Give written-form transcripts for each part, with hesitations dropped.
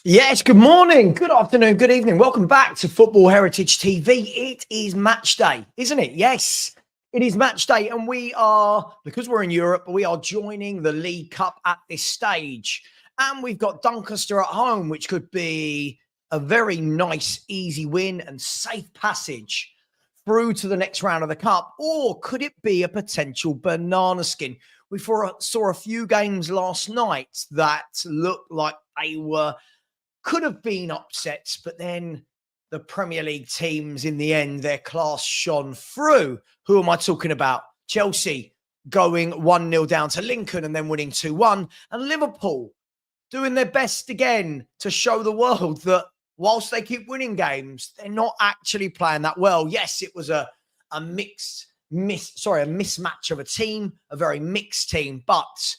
Yes, good morning, good afternoon, good evening. Welcome back to Football Heritage TV. It is match day, isn't it? Yes, it is match day. And we are, because we're in Europe, we are joining the League Cup at this stage. And we've got Doncaster at home, which could be a very nice, easy win and safe passage through to the next round of the Cup. Or could it be a potential banana skin? We saw a few games last night that looked like they could have been upsets, but then the Premier League teams, in the end, their class shone through. Who am I talking about? Chelsea going 1-0 down to Lincoln and then winning 2-1. And Liverpool doing their best again to show the world that whilst they keep winning games, they're not actually playing that well. Yes, it was a mismatch of a team, a very mixed team, but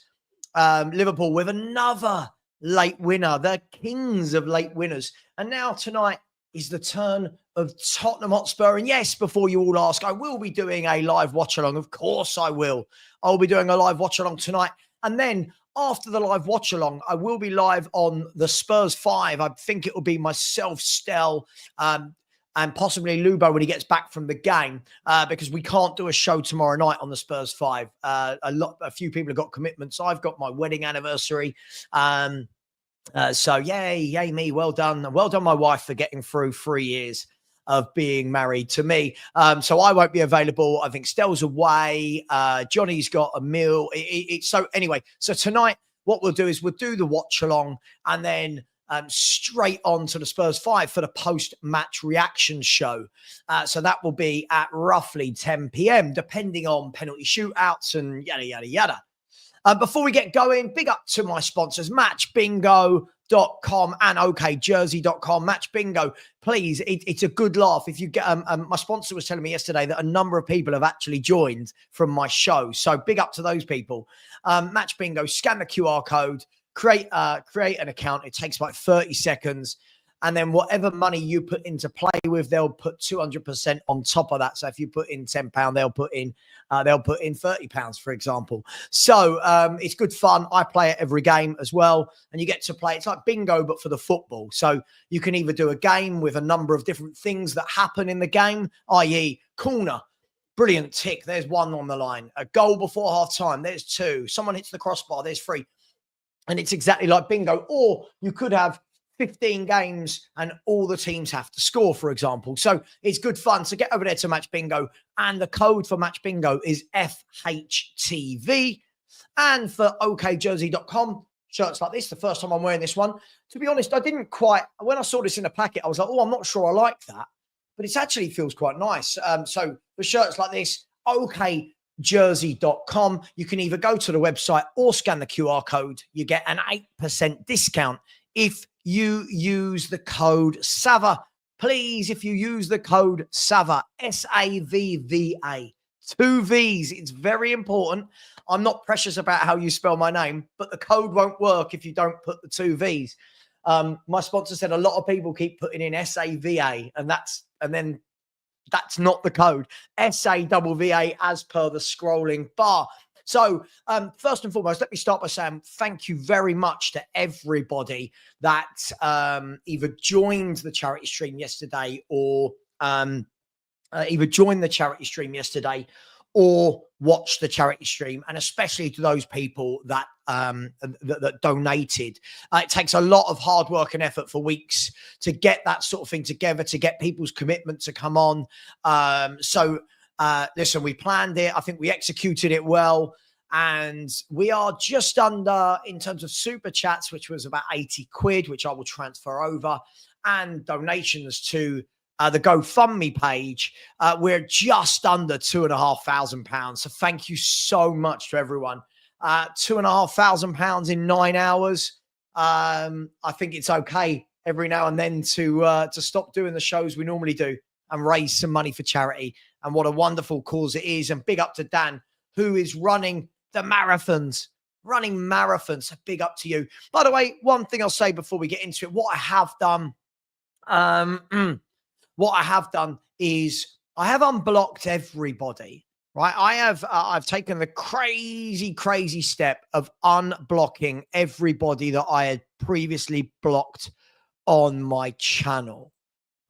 Liverpool with another late winner. They're kings of late winners. And now tonight is the turn of Tottenham Hotspur. And yes, before you all ask, I will be doing a live watch along. Of course I will. I'll be doing a live watch along tonight. And then after the live watch along, I will be live on the Spurs 5. I think it will be myself, Stel, and possibly Lubo when he gets back from the game, because we can't do a show tomorrow night on the Spurs 5. A few people have got commitments. I've got my wedding anniversary. So yay me. Well done. Well done, my wife, for getting through 3 years of being married to me. So I won't be available. I think Stel's away. Johnny's got a meal. So anyway, so tonight, what we'll do is we'll do the watch along and then straight on to the Spurs 5 for the post-match reaction show. So that will be at roughly 10 p.m, depending on penalty shootouts and yada, yada, yada. Before we get going, big up to my sponsors, matchbingo.com and okjersey.com. Match Bingo, please, it's a good laugh. If you get, my sponsor was telling me yesterday that a number of people have actually joined from my show. So big up to those people. Match Bingo, scan the QR code, create an account. It takes about 30 seconds. And then whatever money you put into play with, they'll put 200% on top of that. So if you put in £10, they'll put in £30, for example. So it's good fun. I play it every game as well. And you get to play. It's like bingo, but for the football. So you can either do a game with a number of different things that happen in the game, i.e. corner. Brilliant tick. There's one on the line. A goal before half time. There's two. Someone hits the crossbar. There's three. And it's exactly like bingo. Or you could have 15 games and all the teams have to score, for example. So it's good fun. So get over there to Match Bingo. And the code for Match Bingo is FHTV. And for okjersey.com, shirts like this, the first time I'm wearing this one. To be honest, I didn't quite, when I saw this in a packet, I was like, oh, I'm not sure I like that. But it actually feels quite nice. So the shirts like this, okjersey.com. You can either go to the website or scan the QR code. You get an 8% discount if you use the code Savva. Please, if you use the code Savva, SAVVA, 2 V's. It's very important. I'm not precious about how you spell my name, but the code won't work if you don't put the 2 V's. My sponsor said a lot of people keep putting in SAVA, and then that's not the code. SAVVA as per the scrolling bar. So first and foremost, let me start by saying thank you very much to everybody that either joined the charity stream yesterday or watched the charity stream, and especially to those people that that donated. It takes a lot of hard work and effort for weeks to get that sort of thing together, to get people's commitment to come on. Listen, we planned it. I think we executed it well. And we are just under, in terms of super chats, which was about 80 quid, which I will transfer over, and donations to the GoFundMe page. We're just under £2,500. So thank you so much to everyone. £2,500 in 9 hours. I think it's okay every now and then to stop doing the shows we normally do and raise some money for charity. And what a wonderful cause it is. And big up to Dan, who is running the marathons. So big up to you. By the way, one thing I'll say before we get into it, what I have done is I have unblocked everybody, right? I've taken the crazy step of unblocking everybody that I had previously blocked on my channel,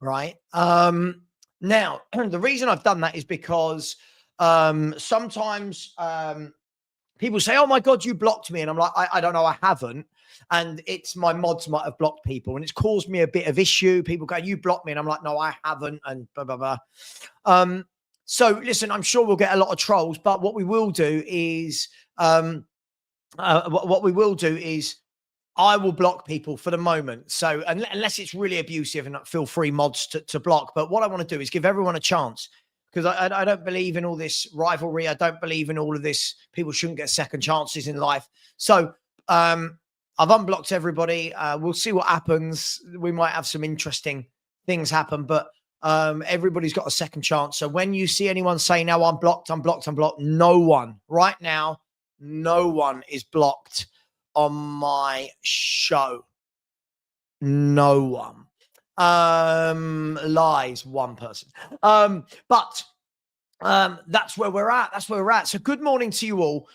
right? Now, the reason I've done that is because sometimes people say, oh my God, you blocked me. And I'm like, I don't know, I haven't. And it's my mods might have blocked people. And it's caused me a bit of issue. People go, you blocked me. And I'm like, no, I haven't. And blah, blah, blah. So listen, I'm sure we'll get a lot of trolls. But what we will do is, what we will do is I will block people for the moment. So unless it's really abusive, and feel free mods to block. But what I want to do is give everyone a chance, because I don't believe in all this rivalry. I don't believe in all of this. People shouldn't get second chances in life. So I've unblocked everybody. We'll see what happens. We might have some interesting things happen, but everybody's got a second chance. So when you see anyone say, now I'm blocked, no one right now, no one is blocked on my show. No one. Lies, one person. But that's where we're at. That's where we're at. So good morning to you all,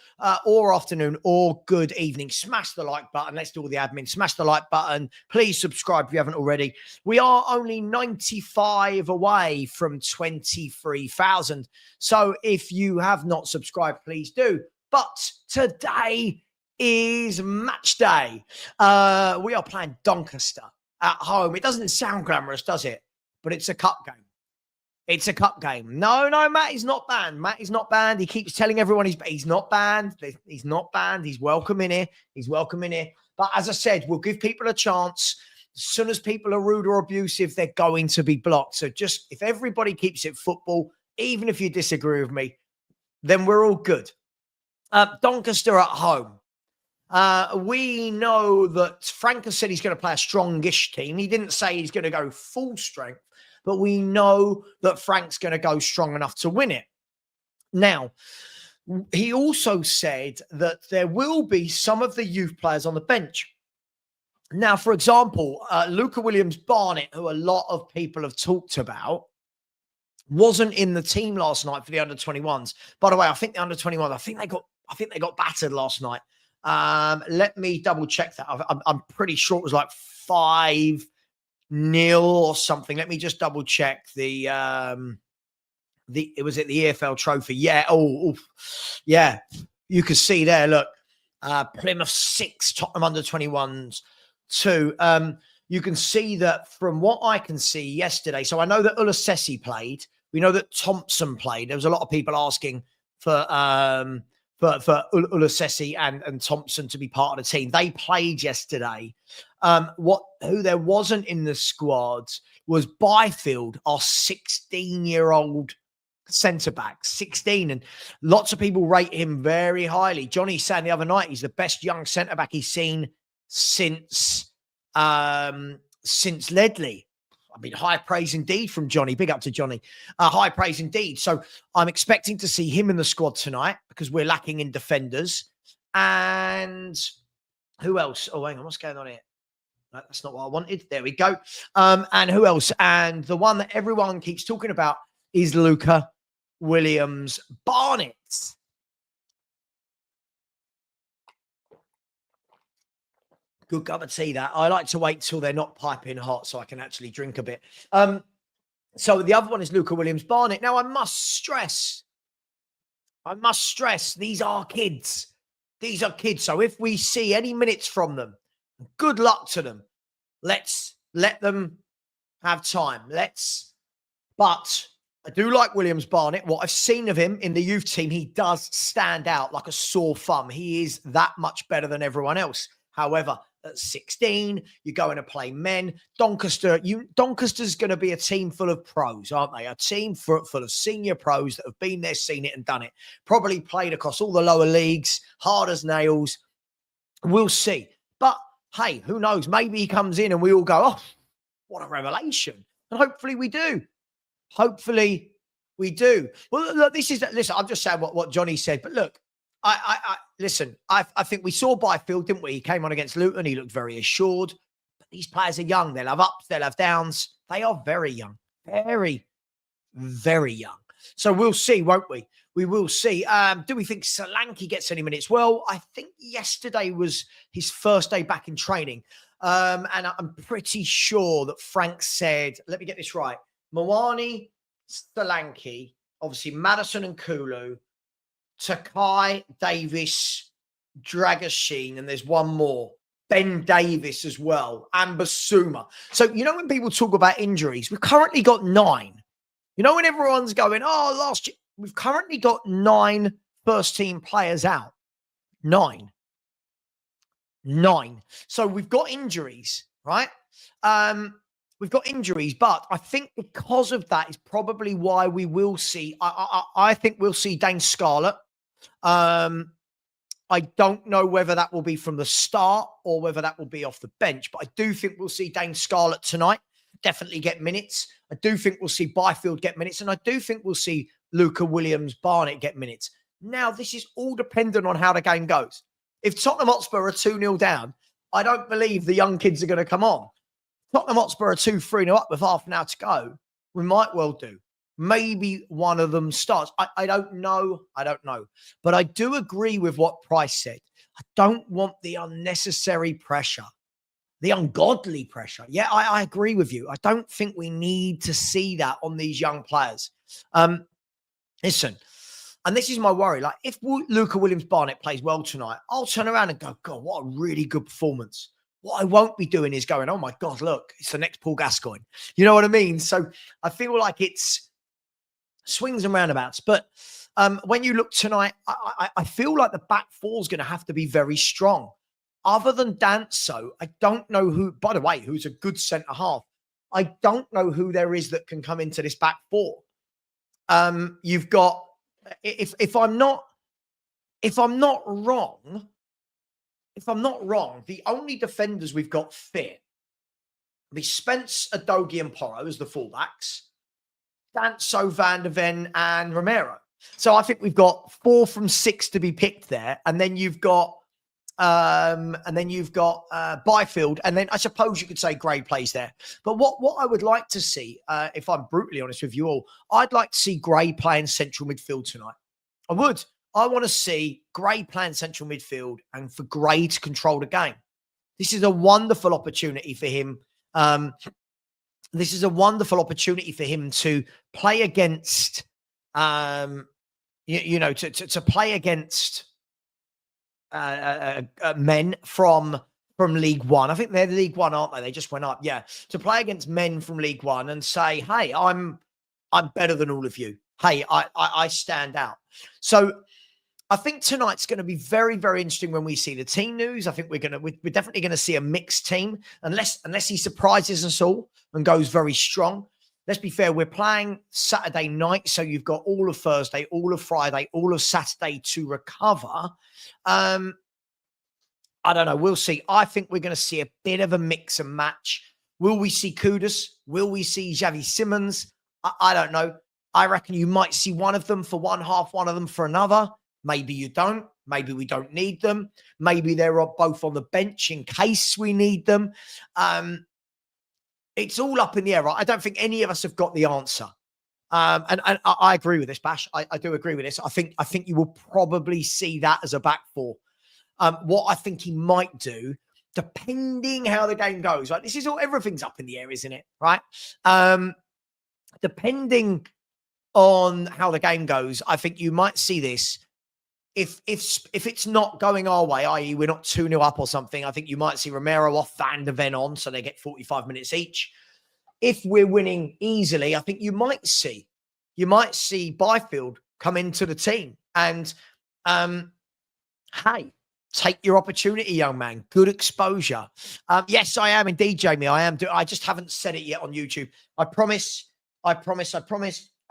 or afternoon, or good evening. Smash the like button. Let's do all the admin. Smash the like button. Please subscribe if you haven't already. We are only 95 away from 23,000. So if you have not subscribed, please do. But today is match day. We are playing Doncaster at home. It doesn't sound glamorous, does it? But it's a cup game. It's a cup game. No, Matt is not banned. Matt is not banned. He keeps telling everyone he's not banned. He's not banned. He's welcome in here. He's welcome in here. But as I said, we'll give people a chance. As soon as people are rude or abusive, they're going to be blocked. So just, if everybody keeps it football, even if you disagree with me, then we're all good. Doncaster at home. We know that Frank has said he's going to play a strongish team. He didn't say he's going to go full strength, but we know that Frank's going to go strong enough to win it. Now, he also said that there will be some of the youth players on the bench. Now, for example, Luca Williams-Barnett, who a lot of people have talked about, wasn't in the team last night for the under-21s. By the way, I think the under-21s, I think they got battered last night. Let me double check that. I'm pretty sure it was like 5-0 or something. Let me just double check the was it the EFL trophy? Yeah. Oh, yeah. You can see there, look, Plymouth 6, Tottenham under 21s 2. You can see that from what I can see yesterday. So I know that whufc played. We know that Thompson played. There was a lot of people asking for whufc and Thompson to be part of the team. They played yesterday. Who there wasn't in the squad was Byfield, our 16-year-old centre-back, 16. And lots of people rate him very highly. Johnny said the other night he's the best young centre-back he's seen since Ledley. I mean, high praise indeed from Johnny. Big up to Johnny. High praise indeed. So I'm expecting to see him in the squad tonight because we're lacking in defenders. And who else? Oh, hang on. What's going on here? No, that's not what I wanted. There we go. And who else? And the one that everyone keeps talking about is Luca Williams-Barnett. Good cup of tea, that. I like to wait till they're not piping hot so I can actually drink a bit. So the other one is Luca Williams-Barnett. Now, I must stress, these are kids. These are kids. So if we see any minutes from them, good luck to them. Let's let them have time. But I do like Williams-Barnett. What I've seen of him in the youth team, he does stand out like a sore thumb. He is that much better than everyone else. However, at 16, you're going to play men. Doncaster's going to be a team full of pros, aren't they? A team full of senior pros that have been there, seen it and done it. Probably played across all the lower leagues, hard as nails. We'll see. But hey, who knows? Maybe he comes in and we all go, oh, what a revelation. And hopefully we do. Hopefully we do. Well, look, listen, I'm just saying what Johnny said, but look, listen, I think we saw Byfield, didn't we? He came on against Luton. He looked very assured. But these players are young. They'll have ups. They'll have downs. They are very young. Very, very young. So we'll see, won't we? We will see. Do we think Solanke gets any minutes? Well, I think yesterday was his first day back in training. And I'm pretty sure that Frank said, let me get this right. Mawani, Solanke, obviously Madison and Kulu, Takai, Davis, Dragoshin, and there's one more. Ben Davis as well, and Basuma. So, you know, when people talk about injuries, we've currently got 9. You know, when everyone's going, oh, last year, we've currently got 9 first team players out. 9. So we've got injuries, right? We've got injuries, but I think because of that is probably why we will see, I think we'll see Dane Scarlett. I don't know whether that will be from the start or whether that will be off the bench, but I do think we'll see Dane Scarlett tonight definitely get minutes. I do think we'll see Byfield get minutes, and I do think we'll see Luca Williams-Barnett get minutes. Now, this is all dependent on how the game goes. If Tottenham Hotspur are 2-0 down, I don't believe the young kids are going to come on. Tottenham Hotspur are 2-3-0 up with half an hour to go. We might well do. Maybe one of them starts. I don't know. But I do agree with what Price said. I don't want the unnecessary pressure, the ungodly pressure. Yeah, I agree with you. I don't think we need to see that on these young players. Listen, and this is my worry. Like, if Luca Williams-Barnett plays well tonight, I'll turn around and go, God, what a really good performance. What I won't be doing is going, oh my God, look, it's the next Paul Gascoigne. You know what I mean? So I feel like it's swings and roundabouts. But when you look tonight, I feel like the back four is going to have to be very strong. Other than Danso, I don't know who, by the way, who's a good centre half. I don't know who there is that can come into this back four. You've got, if I'm not wrong, the only defenders we've got fit be Spence, Adogi, and Porro as the fullbacks, Danso, Van der Ven, and Romero. So I think we've got 4 from 6 to be picked there, and then you've got Byfield, and then I suppose you could say Gray plays there. But what I would like to see, if I'm brutally honest with you all, I'd like to see Gray playing central midfield tonight. I would. I want to see Gray playing central midfield and for Gray to control the game. This is a wonderful opportunity for him. This is a wonderful opportunity for him to play against, to play against men from League One. I think they're League One, aren't they? They just went up. Yeah. To play against men from League One and say, hey, I'm better than all of you. Hey, I stand out. So I think tonight's going to be very, very interesting when we see the team news. I think we're definitely going to see a mixed team unless he surprises us all and goes very strong. Let's be fair, we're playing Saturday night, so you've got all of Thursday, all of Friday, all of Saturday to recover. I don't know. We'll see. I think we're going to see a bit of a mix and match. Will we see Kudus? Will we see Xavi Simons? I don't know. I reckon you might see one of them for one half, one of them for another. Maybe you don't. Maybe we don't need them. Maybe they're both on the bench in case we need them. It's all up in the air, right? I don't think any of us have got the answer. And I agree with this, Bash. I do agree with this. I think you will probably see that as a back four. What I think he might do, depending how the game goes, right? This is all, everything's up in the air, isn't it? Right? Depending on how the game goes, I think you might see this. If it's not going our way, i.e. we're not 2-0 up or something, I think you might see Romero off, Van der Ven on, so they get 45 minutes each. If we're winning easily, I think you might see Byfield come into the team and, hey, take your opportunity, young man. Good exposure. Yes, I am indeed, Jamie. I am. I just haven't said it yet on YouTube. I promise.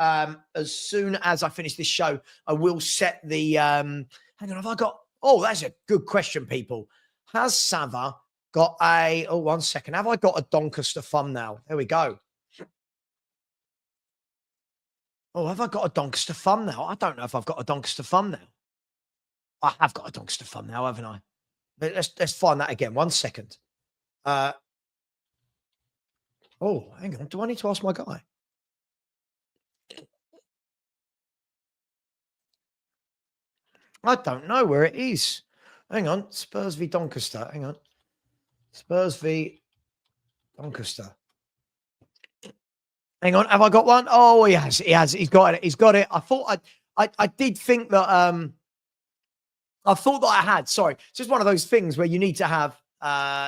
As soon as I finish this show, I will set the, hang on, have I got, oh, that's a good question, people. Has Savva got one second. Have I got a Doncaster thumbnail? There we go. Oh, have I got a Doncaster thumbnail? I don't know if I've got a Doncaster thumbnail. I have got a Doncaster thumbnail, haven't I? Let's find that again. 1 second. Oh, hang on. Do I need to ask my guy? I don't know where it is. Hang on. Spurs v Doncaster. Hang on. Spurs v Doncaster. Hang on, have I got one? Oh, he has. He has. He's got it. He's got it. I did think that I thought that I had. Sorry, it's just one of those things where you need to have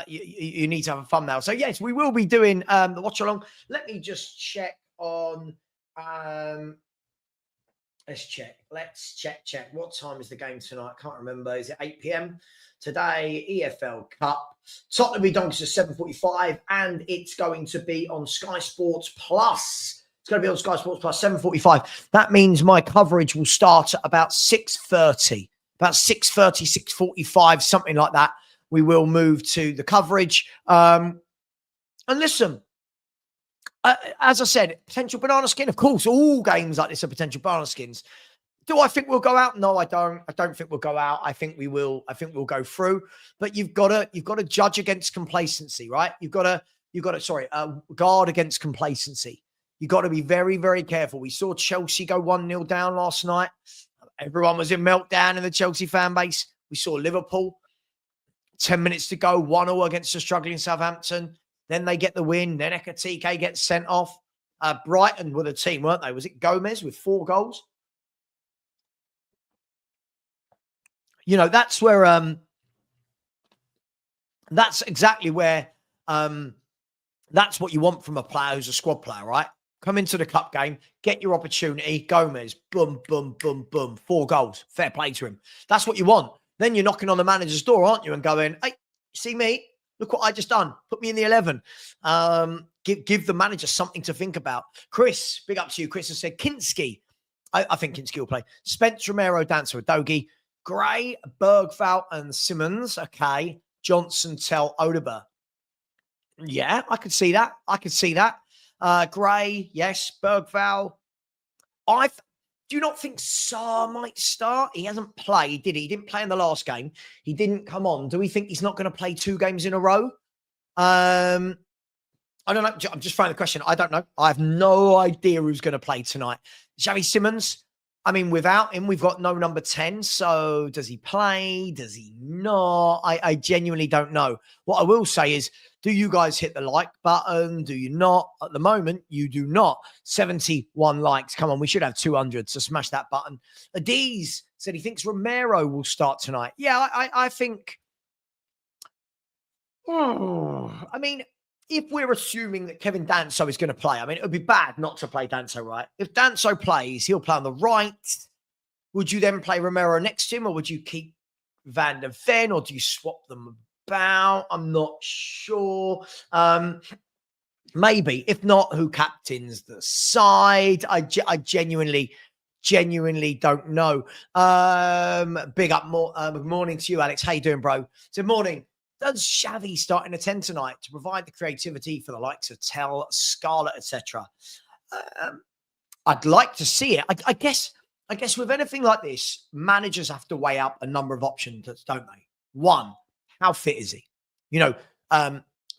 you need to have a thumbnail. So yes, we will be doing the watch along. Let me just check on let's check. Let's check. What time is the game tonight? I can't remember. Is it 8 p.m. today? EFL Cup. Tottenham v Doncaster 7:45, and it's going to be on Sky Sports Plus. It's going to be on Sky Sports Plus 7:45. That means my coverage will start at about 6:30. About 6:30, 6:45, something like that. We will move to the coverage. And listen, as I said, potential banana skin. Of course, all games like this are potential banana skins. Do I think we'll go out? No, I don't. I don't think we'll go out. I think we will. I think we'll go through. But you've got to judge against complacency, right? You've got to guard against complacency. You've got to be very, very careful. We saw Chelsea go 1-0 down last night. Everyone was in meltdown in the Chelsea fan base. We saw Liverpool, 10 minutes to go, 1-0 against the struggling Southampton. Then they get the win. Then Ekatike gets sent off. Brighton were the team, weren't they? Was it Gomez with 4 goals? You know, that's where that's exactly where that's what you want from a player who's a squad player, right? Come into the cup game, get your opportunity. Gomez, boom, boom, boom, boom, 4 goals. Fair play to him. That's what you want. Then you're knocking on the manager's door, aren't you? And going, hey, see me? Look what I just done. Put me in the 11. Give the manager something to think about. Chris, big up to you. Chris has said Kinski. I think Kinski will play. Spence, Romero, Dancer, Dogi, Gray, Bergvall, and Simmons. Okay. Johnson, Tell, Odeber. Yeah, I could see that. Gray, yes. Bergvall. Do you not think Sarr might start? He hasn't played, did he? He didn't play in the last game. He didn't come on. Do we think he's not going to play 2 games in a row? I don't know. I'm just throwing the question. I don't know. I have no idea who's going to play tonight. Xavi Simmons. I mean, without him, we've got no number 10. So does he play? Does he not? I genuinely don't know. What I will say is, do you guys hit the like button? Do you not? At the moment, you do not. 71 likes. Come on, we should have 200. So smash that button. Adiz said he thinks Romero will start tonight. Yeah, I think. I mean, if we're assuming that Kevin Danso is going to play, I mean, it would be bad not to play Danso, right? If Danso plays, he'll play on the right. Would you then play Romero next to him, or would you keep Van der Ven, or do you swap them about? I'm not sure. Maybe. If not, who captains the side? I genuinely don't know. Big up. Good morning to you, Alex. How you doing, bro? Good morning. Does Xavi start in a 10 tonight to provide the creativity for the likes of Tell, Scarlett, etc.? I'd like to see it. I guess with anything like this, managers have to weigh up a number of options, don't they? One, how fit is he? You know,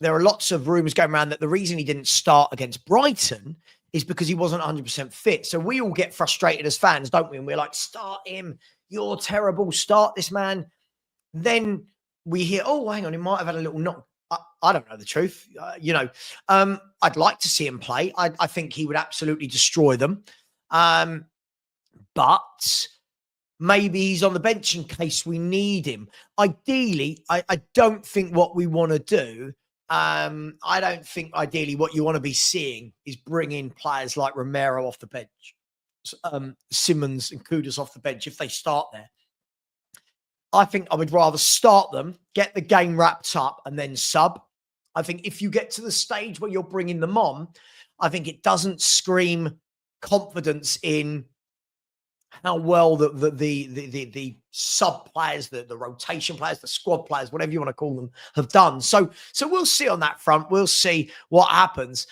there are lots of rumors going around that the reason he didn't start against Brighton is because he wasn't 100% fit. So we all get frustrated as fans, don't we? And we're like, start him. You're terrible. Start this man. Then we hear, oh, hang on, he might have had a little knock. I don't know the truth. I'd like to see him play. I think he would absolutely destroy them. But maybe he's on the bench in case we need him. Ideally, I don't think what we want to do, I don't think ideally what you want to be seeing is bringing players like Romero off the bench, Simmons and Kudus off the bench if they start there. I think I would rather start them, get the game wrapped up, and then sub. I think if you get to the stage where you're bringing them on, I think it doesn't scream confidence in how well the sub players, the rotation players, the squad players, whatever you want to call them, have done. So we'll see on that front. We'll see what happens.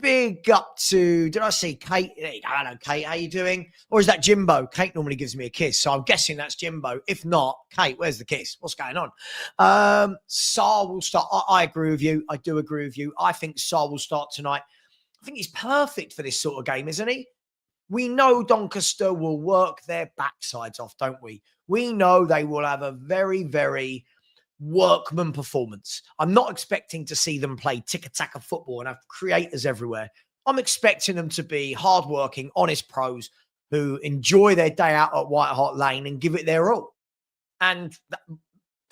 Big up to, did I see Kate? I don't know, Kate, how you doing? Or is that Jimbo? Kate normally gives me a kiss, so I'm guessing that's Jimbo. If not, Kate, where's the kiss? What's going on? Sarr will start. I agree with you. I do agree with you. I think Sarr will start tonight. I think he's perfect for this sort of game, isn't he? We know Doncaster will work their backsides off, don't we? We know they will have a very, very workman performance. I'm not expecting to see them play tiki-taka football and have creators everywhere. I'm expecting them to be hardworking, honest pros who enjoy their day out at White Hart Lane and give it their all. And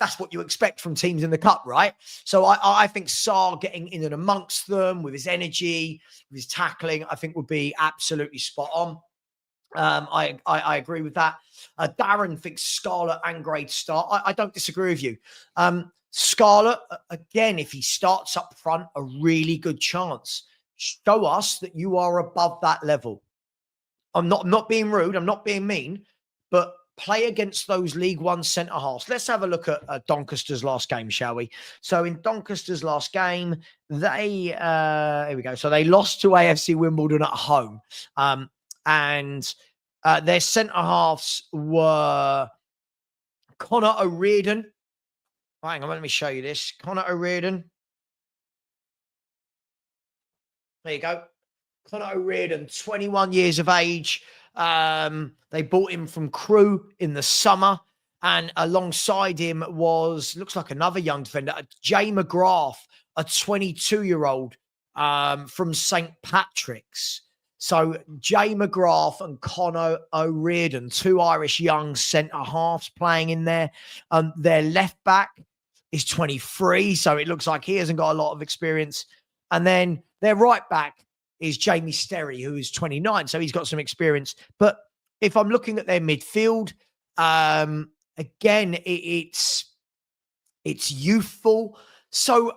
that's what you expect from teams in the cup, right? So I think Sarr getting in and amongst them with his energy, with his tackling, I think would be absolutely spot on. I agree with that. Darren thinks Scarlett and Gray to start. I don't disagree with you. Scarlett, again, if he starts up front, a really good chance. Show us that you are above that level. I'm not being rude. I'm not being mean, but play against those League One centre halves. Let's have a look at Doncaster's last game, shall we? So in Doncaster's last game, they here we go. So they lost to AFC Wimbledon at home, and their centre halves were Connor O'Riordan. Hang on, let me show you this. Connor O'Riordan. There you go. Connor O'Riordan, 21 years of age. They bought him from Crewe in the summer. And alongside him looks like another young defender, Jay McGrath, a 22-year-old from St. Patrick's. So Jay McGrath and Connor O'Riordan, two Irish young centre-halves playing in there. Their left back is 23, so it looks like he hasn't got a lot of experience. And then their right back is Jamie Sterry, who is 29, so he's got some experience. But if I'm looking at their midfield, again, it's youthful. So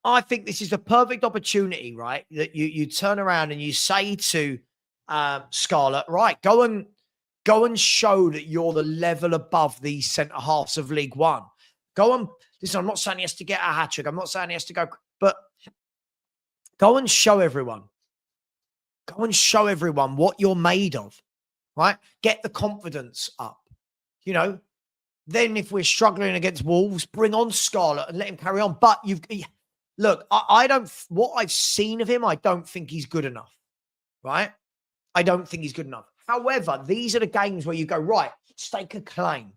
I think this is a perfect opportunity, right? That you turn around and you say to Scarlett, right, go and show that you're the level above these centre halves of League One. Go and listen. I'm not saying he has to get a hat trick. I'm not saying he has to go, but go and show everyone. Go and show everyone what you're made of, right? Get the confidence up. Then if we're struggling against Wolves, bring on Scarlett and let him carry on. But look, I don't, what I've seen of him, I don't think he's good enough, right? I don't think he's good enough. However, these are the games where you go, right, stake a claim.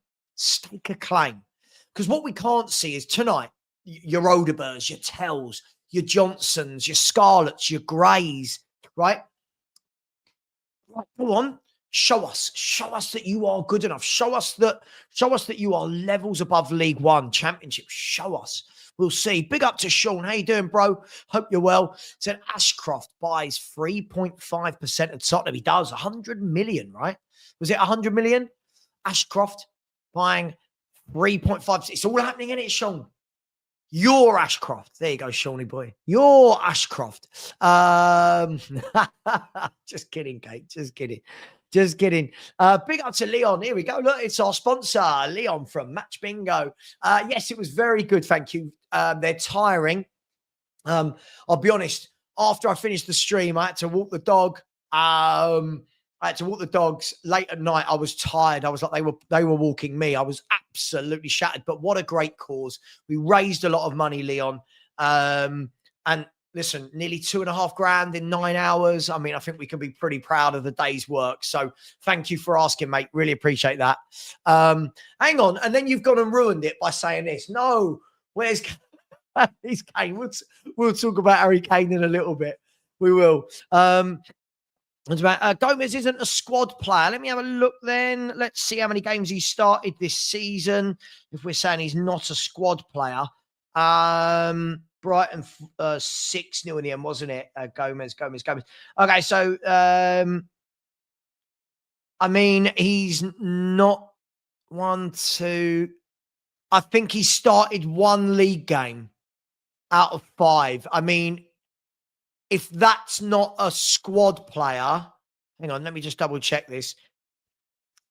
Because what we can't see is tonight, your Odebergs, your Tells, your Johnsons, your Scarletts, your Greys, right? Go on. Show us that you are good enough. Show us that you are levels above League One Championship. Show us. We'll see. Big up to Sean. How you doing, bro? Hope you're well. Said Ashcroft buys 3.5% of Tottenham. He does 100 million, right? Was it 100 million? Ashcroft buying 3.5%. It's all happening in it, Sean. You're Ashcroft. There you go, Shawnee boy. You're Ashcroft. Just kidding, Kate. Just kidding. Big up to Leon. Here we go. Look, it's our sponsor, Leon from Match Bingo. Yes, it was very good. Thank you. They're tiring. I'll be honest. After I finished the stream, I had to walk the dog. I had to walk the dogs late at night. I was tired. I was like, they were walking me. I was absolutely shattered. But what a great cause. We raised a lot of money, Leon. And listen, nearly 2.5 grand in 9 hours. I mean, I think we can be pretty proud of the day's work. So thank you for asking, mate. Really appreciate that. Hang on. And then you've gone and ruined it by saying this. No, where's Kane? We'll talk about Harry Kane in a little bit. We will. Gomez isn't a squad player. Let me have a look then. Let's see how many games he started this season. If we're saying he's not a squad player. Brighton 6-0 in the end, wasn't it? Gomez. Okay, so I mean, he's not one, two. I think he started 1 league game out of 5. I mean, if that's not a squad player, hang on, let me just double check this.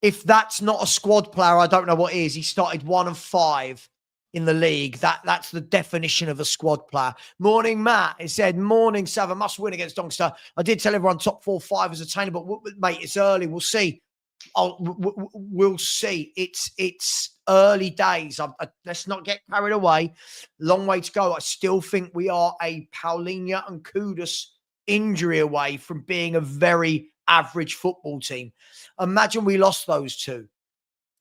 If that's not a squad player, I don't know what is. He started 1 of 5 in the league. That's the definition of a squad player. Morning, Matt. It said, morning, Savva, must win against Doncaster. I did tell everyone top 4-5 is attainable. Mate, it's early. We'll see. We'll see. It's early days. Let's not get carried away. Long way to go. I still think we are a Paulinho and Kudus injury away from being a very average football team. Imagine we lost those two.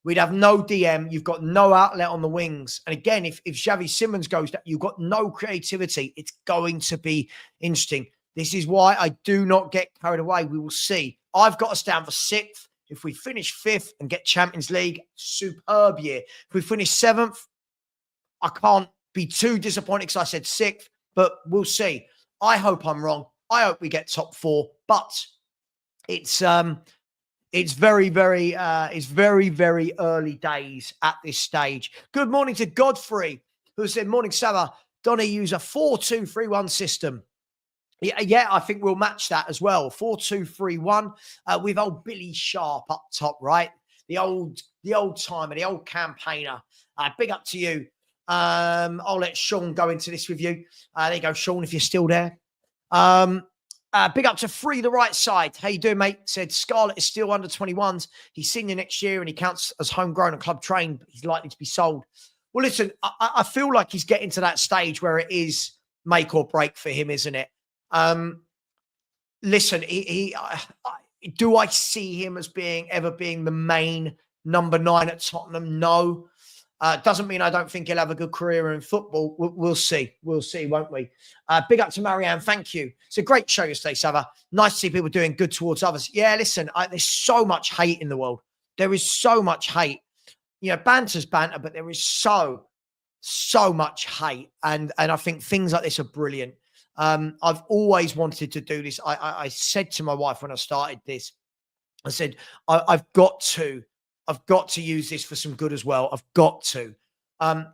We'd have no DM. You've got no outlet on the wings. And again, if Xavi Simons goes down, you've got no creativity. It's going to be interesting. This is why I do not get carried away. We will see. I've got us down for 6th. If we finish 5th and get Champions League, superb year. If we finish 7th, I can't be too disappointed because I said 6th, but we'll see. I hope I'm wrong. I hope we get top 4, but it's very, very early days at this stage. Good morning to Godfrey, who said, morning, Savva. Donny use a 4-2-3-1 system. Yeah, I think we'll match that as well. 4-2-3-1 with old Billy Sharp up top, right? The old timer, the old campaigner. Big up to you. I'll let Sean go into this with you. There you go, Sean, if you're still there. Big up to Free the Right Side. How you doing, mate? Said Scarlett is still under 21s. He's senior next year and he counts as homegrown and club trained, but he's likely to be sold. Well, listen, I feel like he's getting to that stage where it is make or break for him, isn't it? Listen, do I see him as ever being the main number 9 at Tottenham? No. Doesn't mean I don't think he'll have a good career in football. We'll see. We'll see, won't we? Big up to Marianne. Thank you. It's a great show yesterday, Savva. Nice to see people doing good towards others. Yeah, listen, there's so much hate in the world. There is so much hate. You know, banter's banter, but there is so much hate. And I think things like this are brilliant. I've always wanted to do this. I said to my wife when I started this, I said, I've got to use this for some good as well. I've got to.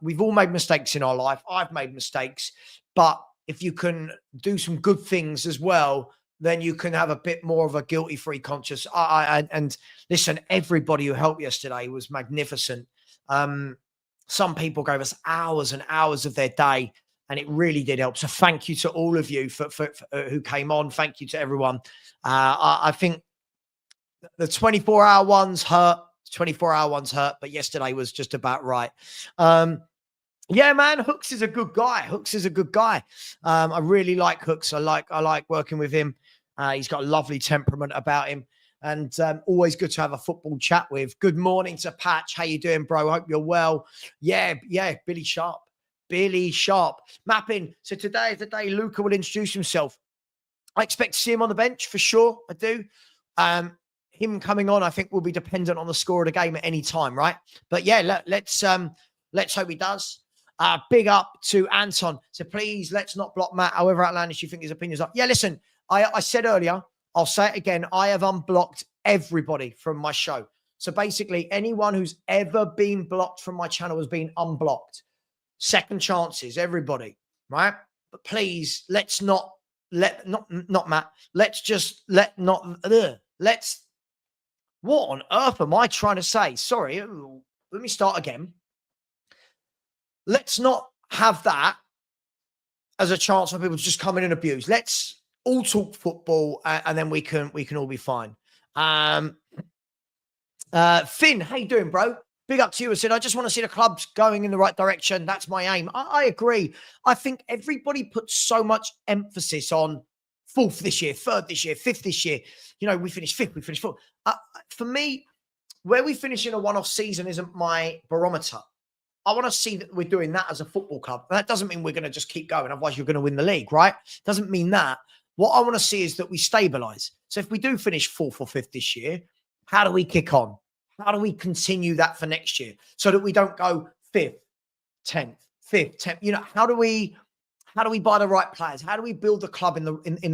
We've all made mistakes in our life. I've made mistakes. But if you can do some good things as well, then you can have a bit more of a guilty-free conscience. And listen, everybody who helped yesterday was magnificent. Some people gave us hours and hours of their day, and it really did help. So thank you to all of you for who came on. Thank you to everyone. I think the 24-hour ones hurt. 24-hour ones hurt, but yesterday was just about right. Yeah, man, Hooks is a good guy. Hooks is a good guy. I really like Hooks. I like working with him. He's got a lovely temperament about him, and always good to have a football chat with. Good morning to Patch. How you doing, bro? Hope you're well. Yeah, Billy Sharp. Mapping. So today is the day Luca will introduce himself. I expect to see him on the bench for sure. I do. Him coming on, I think, will be dependent on the score of the game at any time, right? But yeah, let's hope he does. Big up to Anton. So please, let's not block Matt, however outlandish you think his opinions are. Yeah, listen, I said earlier, I'll say it again, I have unblocked everybody from my show. So basically, anyone who's ever been blocked from my channel has been unblocked. Second chances, everybody, right? But please, let's not Matt. What on earth am I trying to say? Sorry, let me start again. Let's not have that as a chance for people to just come in and abuse. Let's all talk football, and then we can all be fine. Finn, how you doing, bro? Big up to you. I said, I just want to see the clubs going in the right direction. That's my aim. I agree. I think everybody puts so much emphasis on 4th this year, 3rd this year, 5th this year. You know, we finished 5th, we finished 4th. For me, where we finish in a one-off season isn't my barometer. I want to see that we're doing that as a football club. And that doesn't mean we're going to just keep going. Otherwise, you're going to win the league, right? Doesn't mean that. What I want to see is that we stabilize. So if we do finish 4th or 5th this year, how do we kick on? How do we continue that for next year so that we don't go 5th, 10th, 5th, 10th? You know, how do we buy the right players? How do we build the club in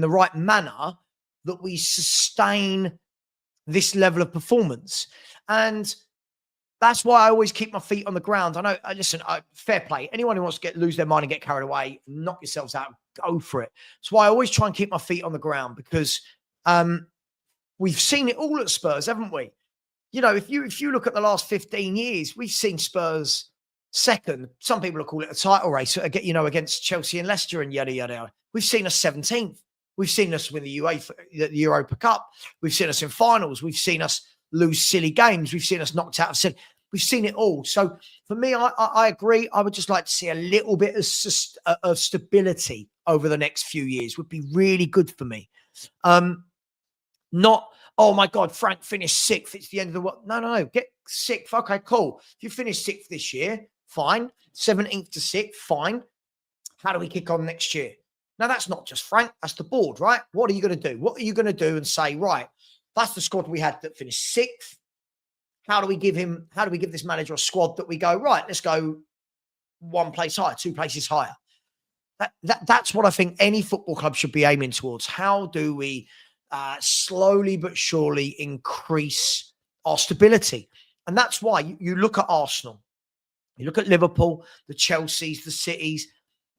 the right manner that we sustain this level of performance? And that's why I always keep my feet on the ground. I know, listen, fair play. Anyone who wants to lose their mind and get carried away, knock yourselves out, go for it. That's why I always try and keep my feet on the ground, because we've seen it all at Spurs, haven't we? You know, if you look at the last 15 years, we've seen Spurs second. Some people will call it a title race, you know, against Chelsea and Leicester and yada, yada, yada. We've seen us 17th. We've seen us win the Europa Cup. We've seen us in finals. We've seen us lose silly games. We've seen us knocked out of silly. We've seen it all. So for me, I agree. I would just like to see a little bit of stability over the next few years. Would be really good for me. oh my God, Frank finished 6th. It's the end of the world. No. Get 6th. Okay, cool. If you finish 6th this year, fine. 17th to 6th, fine. How do we kick on next year? Now, that's not just Frank. That's the board, right? What are you going to do? What are you going to do and say, right, that's the squad we had that finished 6th. How do we give this manager a squad that we go, right, let's go 1 place higher, 2 places higher? That's what I think any football club should be aiming towards. How do we slowly but surely increase our stability? And that's why you look at Arsenal, you look at Liverpool, the Chelseas, the Cities,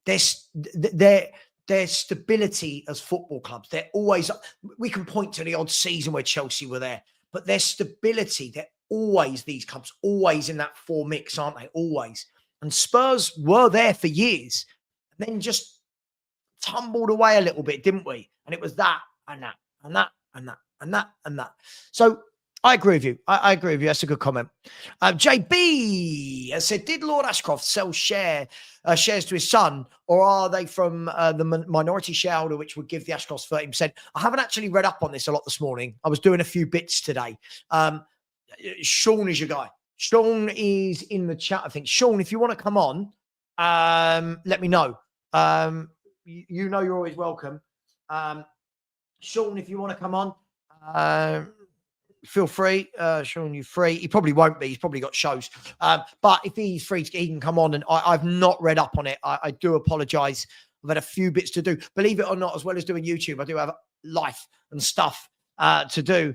their stability as football clubs. They're always, we can point to the odd season where Chelsea were there, but their stability, they're always, these clubs, always in that 4 mix, aren't they? Always. And Spurs were there for years, and then just tumbled away a little bit, didn't we? And it was that and that and that and that and that and that. So I agree with you. I agree with you. That's a good comment. JB has said, did Lord Ashcroft sell shares to his son, or are they from the minority shareholder, which would give the Ashcrofts 13%? I haven't actually read up on this a lot this morning. I was doing a few bits today. Sean is your guy. Sean is in the chat, I think. Sean, if you want to come on, let me know. You know you're always welcome. Sean, if you want to come on, feel free. Sean, you free. He probably won't be. He's probably got shows. But if he's free, he can come on. And I've not read up on it. I do apologize. I've had a few bits to do. Believe it or not, as well as doing YouTube, I do have life and stuff to do.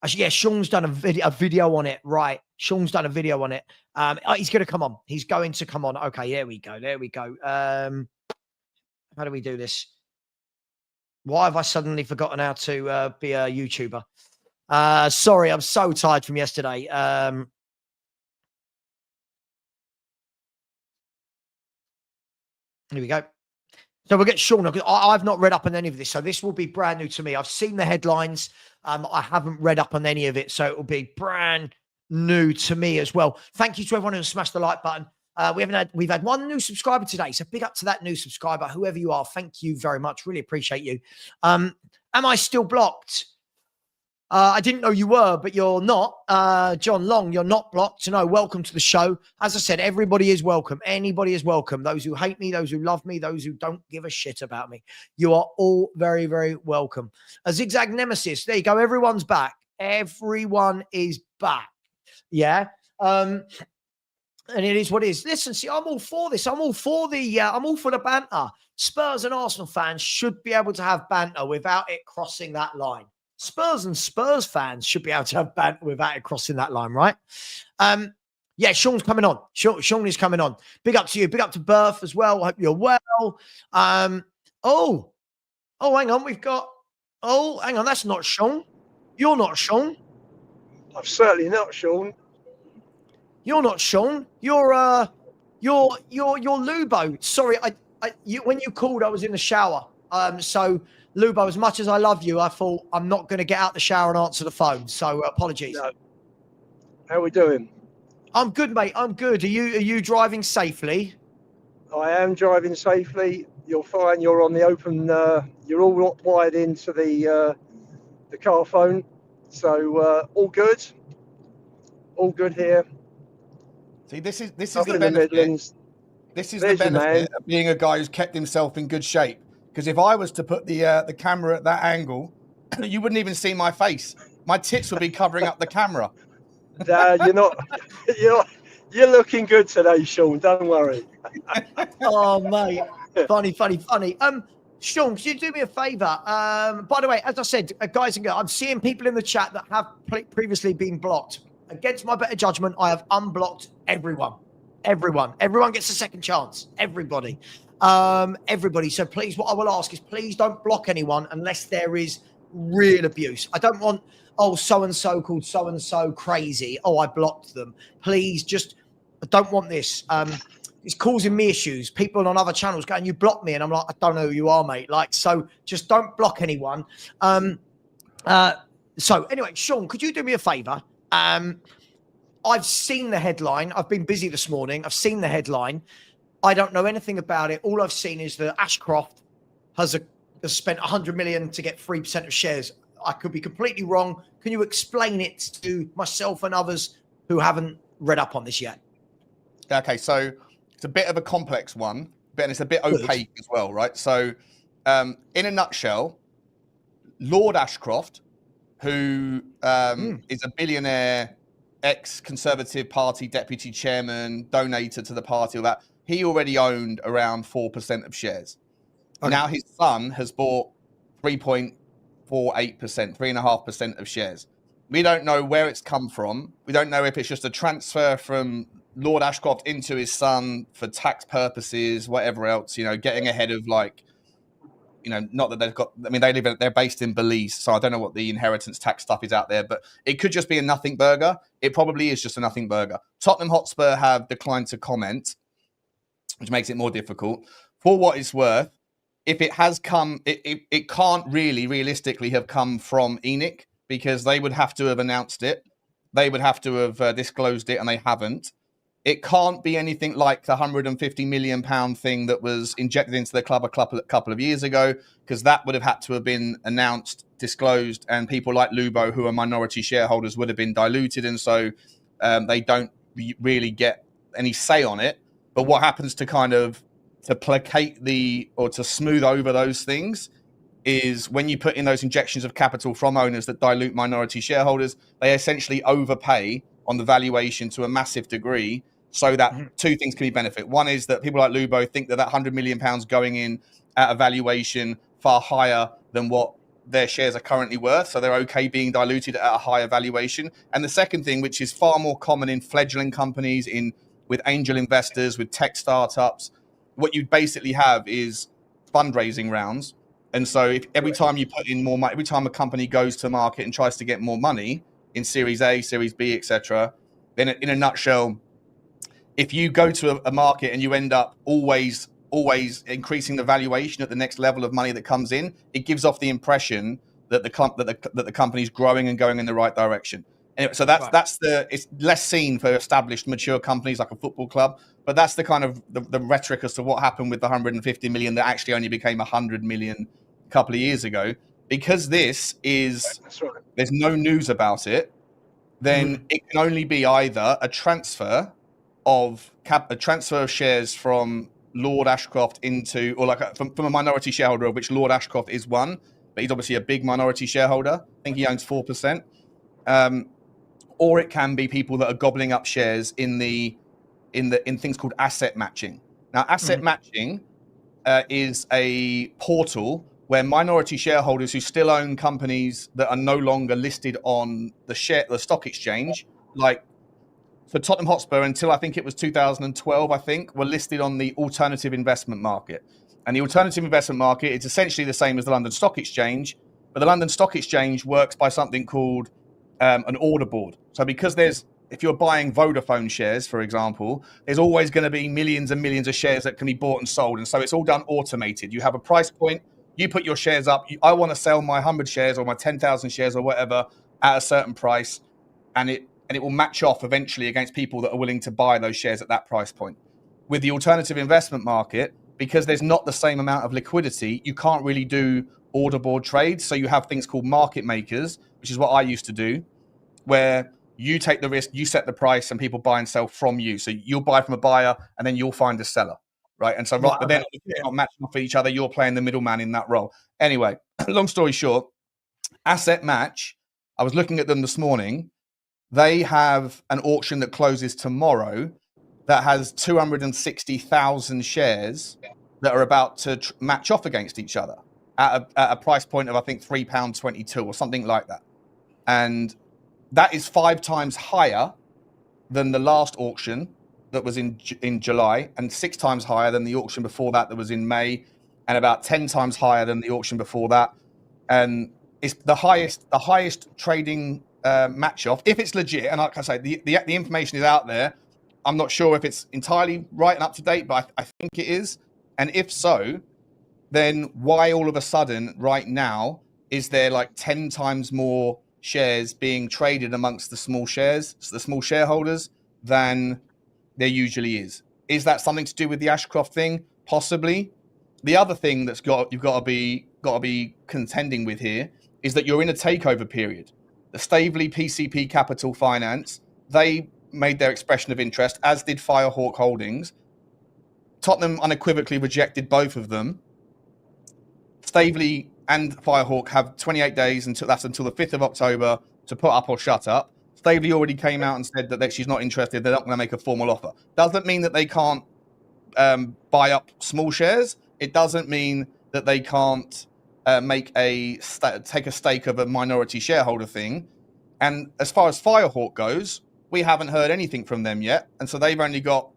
Actually, yeah, Sean's done a video on it. Right. Sean's done a video on it. He's going to come on. He's going to come on. Okay, there we go. There we go. How do we do this? Why have I suddenly forgotten how to be a YouTuber? Sorry, I'm so tired from yesterday. Here we go. So we'll get Sean. I've not read up on any of this, so this will be brand new to me. I've seen the headlines. I haven't read up on any of it, so it will be brand new to me as well. Thank you to everyone who smashed the like button. We've had 1 new subscriber today, so big up to that new subscriber, whoever you are. Thank you very much. Really appreciate you. Am I still blocked? I didn't know you were, but you're not. John Long, you're not blocked. No, welcome to the show. As I said, everybody is welcome. Anybody is welcome. Those who hate me, those who love me, those who don't give a shit about me. You are all very, very welcome. A Zigzag Nemesis. There you go. Everyone's back. Everyone is back. Yeah. And it is what it is. Listen, see, I'm all for this. I'm all for the banter. Spurs and Arsenal fans should be able to have banter without it crossing that line. Spurs and Spurs fans should be able to have banter without it crossing that line, right? Yeah, Sean's coming on. Sean is coming on. Big up to you. Big up to Berth as well. Hope you're well. Hang on. Hang on. That's not Sean. You're not Sean. I'm certainly not Sean. You're not Sean. You're Lubo. Sorry, when you called, I was in the shower. So Lubo, as much as I love you, I thought I'm not going to get out the shower and answer the phone. So apologies. No. How are we doing? I'm good, mate. I'm good. Are you driving safely? I am driving safely. You're fine. You're on the open. You're all wired into the car phone. So all good. All good here. See, this is the benefit. This is the benefit of being a guy who's kept himself in good shape. Because if I was to put the camera at that angle, you wouldn't even see my face. My tits would be covering up the camera. You're not. You're looking good today, Sean. Don't worry. Oh, mate. Funny. Sean, could you do me a favour? By the way, as I said, guys and girls, I'm seeing people in the chat that have previously been blocked. Against my better judgment, I have unblocked everyone. Everyone gets a second chance. Everybody. So please, what I will ask is please don't block anyone unless there is real abuse. I don't want, so-and-so called so-and-so crazy. I blocked them. Please I don't want this. It's causing me issues. People on other channels going, you blocked me. And I'm like, I don't know who you are, mate. So just don't block anyone. So anyway, Sean, could you do me a favor? I've seen the headline. I've been busy this morning. I've seen the headline. I don't know anything about it. All I've seen is that Ashcroft has spent 100 million to get 3% of shares. I could be completely wrong. Can you explain it to myself and others who haven't read up on this yet? Okay, so it's a bit of a complex one, but it's a bit opaque as well, right? So in a nutshell, Lord Ashcroft, who is a billionaire, ex-Conservative Party deputy chairman, donator to the party, all that, he already owned around 4% of shares. Okay. Now his son has bought 3.48%, 3.5% of shares. We don't know where it's come from. We don't know if it's just a transfer from Lord Ashcroft into his son for tax purposes, whatever else, you know, getting ahead of, like, you know, not that they've got, I mean, they're based in Belize, so I don't know what the inheritance tax stuff is out there, but it could just be a nothing burger. It probably is just a nothing burger. Tottenham Hotspur have declined to comment, which makes it more difficult. For what it's worth, if it has come, it can't really realistically have come from ENIC, because they would have to have announced it. They would have to have disclosed it, and they haven't. It can't be anything like the £150 million thing that was injected into the club a couple of years ago, because that would have had to have been announced, disclosed, and people like Lubo, who are minority shareholders, would have been diluted, and so they don't really get any say on it. But what happens to kind of to placate or to smooth over those things is when you put in those injections of capital from owners that dilute minority shareholders, they essentially overpay on the valuation to a massive degree, so that two things can be benefit. One is that people like Lubo think that £100 million going in at a valuation far higher than what their shares are currently worth, so they're okay being diluted at a higher valuation. And the second thing, which is far more common in fledgling companies, with angel investors, with tech startups, what you basically have is fundraising rounds. And so if every time you put in more money, every time a company goes to market and tries to get more money in Series A, Series B, etc., then in a nutshell, if you go to a market and you end up always increasing the valuation at the next level of money that comes in, it gives off the impression that the company's growing and going in the right direction. Anyway, so it's less seen for established, mature companies like a football club, but that's the kind of the rhetoric as to what happened with the 150 million that actually only became 100 million a couple of years ago. Because there's no news about it, then it can only be either a transfer of shares from Lord Ashcroft into, or from a minority shareholder, of which Lord Ashcroft is one, but he's obviously a big minority shareholder. I think he owns 4%. Or it can be people that are gobbling up shares in things called asset matching. Now, asset matching is a portal where minority shareholders who still own companies that are no longer listed on the stock exchange, like for Tottenham Hotspur until I think it was 2012, were listed on the alternative investment market. And the alternative investment market is essentially the same as the London Stock Exchange, but the London Stock Exchange works by something called an order board. So because if you're buying Vodafone shares, for example, there's always going to be millions and millions of shares that can be bought and sold. And so it's all done automated. You have a price point, you put your shares up. I want to sell my 100 shares or my 10,000 shares or whatever at a certain price. And it will match off eventually against people that are willing to buy those shares at that price point. With the alternative investment market, because there's not the same amount of liquidity, you can't really do order board trades. So you have things called market makers, which is what I used to do, where you take the risk, you set the price, and people buy and sell from you. So you'll buy from a buyer, and then you'll find a seller, right? And so but then you're not matching off each other. You're playing the middleman in that role. Anyway, long story short, Asset Match, I was looking at them this morning. They have an auction that closes tomorrow that has 260,000 shares that are about to match off against each other at a price point of, I think, £3.22 or something like that. And that is 5 times higher than the last auction that was in July, and 6 times higher than the auction before that was in May, and about 10 times higher than the auction before that. And it's the highest trading match off, if it's legit. And like I say, the information is out there. I'm not sure if it's entirely right and up to date, but I think it is. And if so, then why all of a sudden right now is there like 10 times more shares being traded amongst the small shareholders than there usually is? Is that something to do with the Ashcroft thing? Possibly. The other thing you've got to be contending with here is that you're in a takeover period. The Staveley PCP Capital Finance, they made their expression of interest, as did Firehawk Holdings. Tottenham unequivocally rejected both of them. Staveley and Firehawk have 28 days until the 5th of October to put up or shut up. Staveley already came out and said that she's not interested. They're not going to make a formal offer. Doesn't mean that they can't buy up small shares. It doesn't mean that they can't take a stake of a minority shareholder thing. And as far as Firehawk goes, we haven't heard anything from them yet. And so they've only got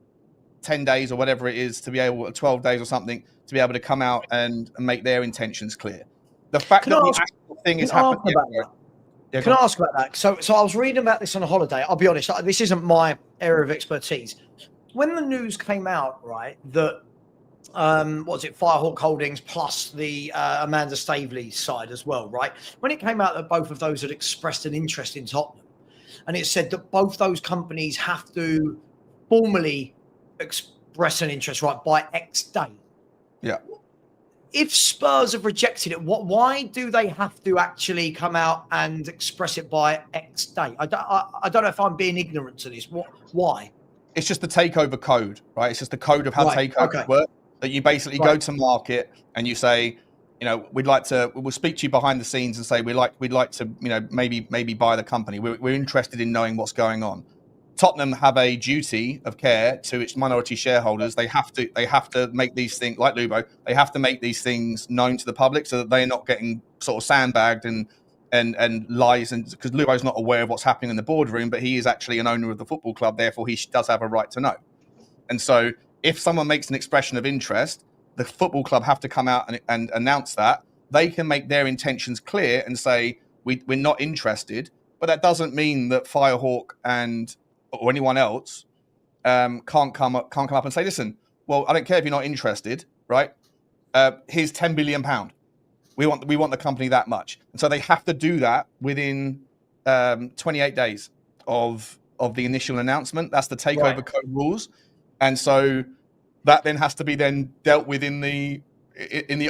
10 days or whatever it is to be able, 12 days or something, to be able to come out and make their intentions clear. The fact that the actual thing is happening. Can I ask about that? So I was reading about this on a holiday. I'll be honest, this isn't my area of expertise. When the news came out, right, that what was it, Firehawk Holdings plus the Amanda Staveley side as well, right? When it came out that both of those had expressed an interest in Tottenham, and it said that both those companies have to formally express an interest, right, by X date. Yeah. If Spurs have rejected it, why do they have to actually come out and express it by X date? I don't know if I'm being ignorant to this. Why? It's just the takeover code, right? It's just the code of how takeovers work. That you basically go to market and you say, you know, we'll speak to you behind the scenes and say we'd like to, you know, maybe buy the company. We're interested in knowing what's going on. Tottenham have a duty of care to its minority shareholders. They have to make these things, like Lubo, they have to make these things known to the public so that they're not getting sort of sandbagged and lies. And because Lubo's not aware of what's happening in the boardroom, but he is actually an owner of the football club, therefore he does have a right to know. And so if someone makes an expression of interest, the football club have to come out and announce that. They can make their intentions clear and say, we're not interested. But that doesn't mean that Firehawk or anyone else can't come up and say, listen, well, I don't care if you're not interested, right? Here's £10 billion. We want the company that much. And so they have to do that within 28 days of the initial announcement. That's the takeover code rules. And so that then has to be then dealt with in the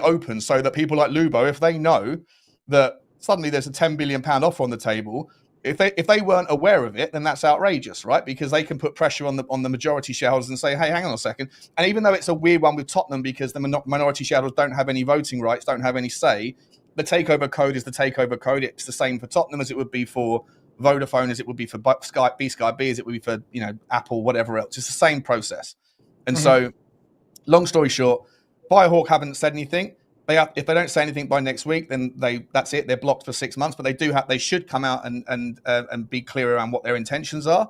open, so that people like Lubo, if they know that suddenly there's a £10 billion offer on the table, if they weren't aware of it, then that's outrageous, right? Because they can put pressure on the majority shareholders and say, hey, hang on a second. And even though it's a weird one with Tottenham because the minority shareholders don't have any voting rights, don't have any say, the takeover code is the takeover code. It's the same for Tottenham as it would be for Vodafone, as it would be for Sky B, as it would be for, you know, Apple, whatever else. It's the same process. And so, long story short, Firehawk haven't said anything. If they don't say anything by next week, then that's it. They're blocked for 6 months. But they should come out and be clear around what their intentions are.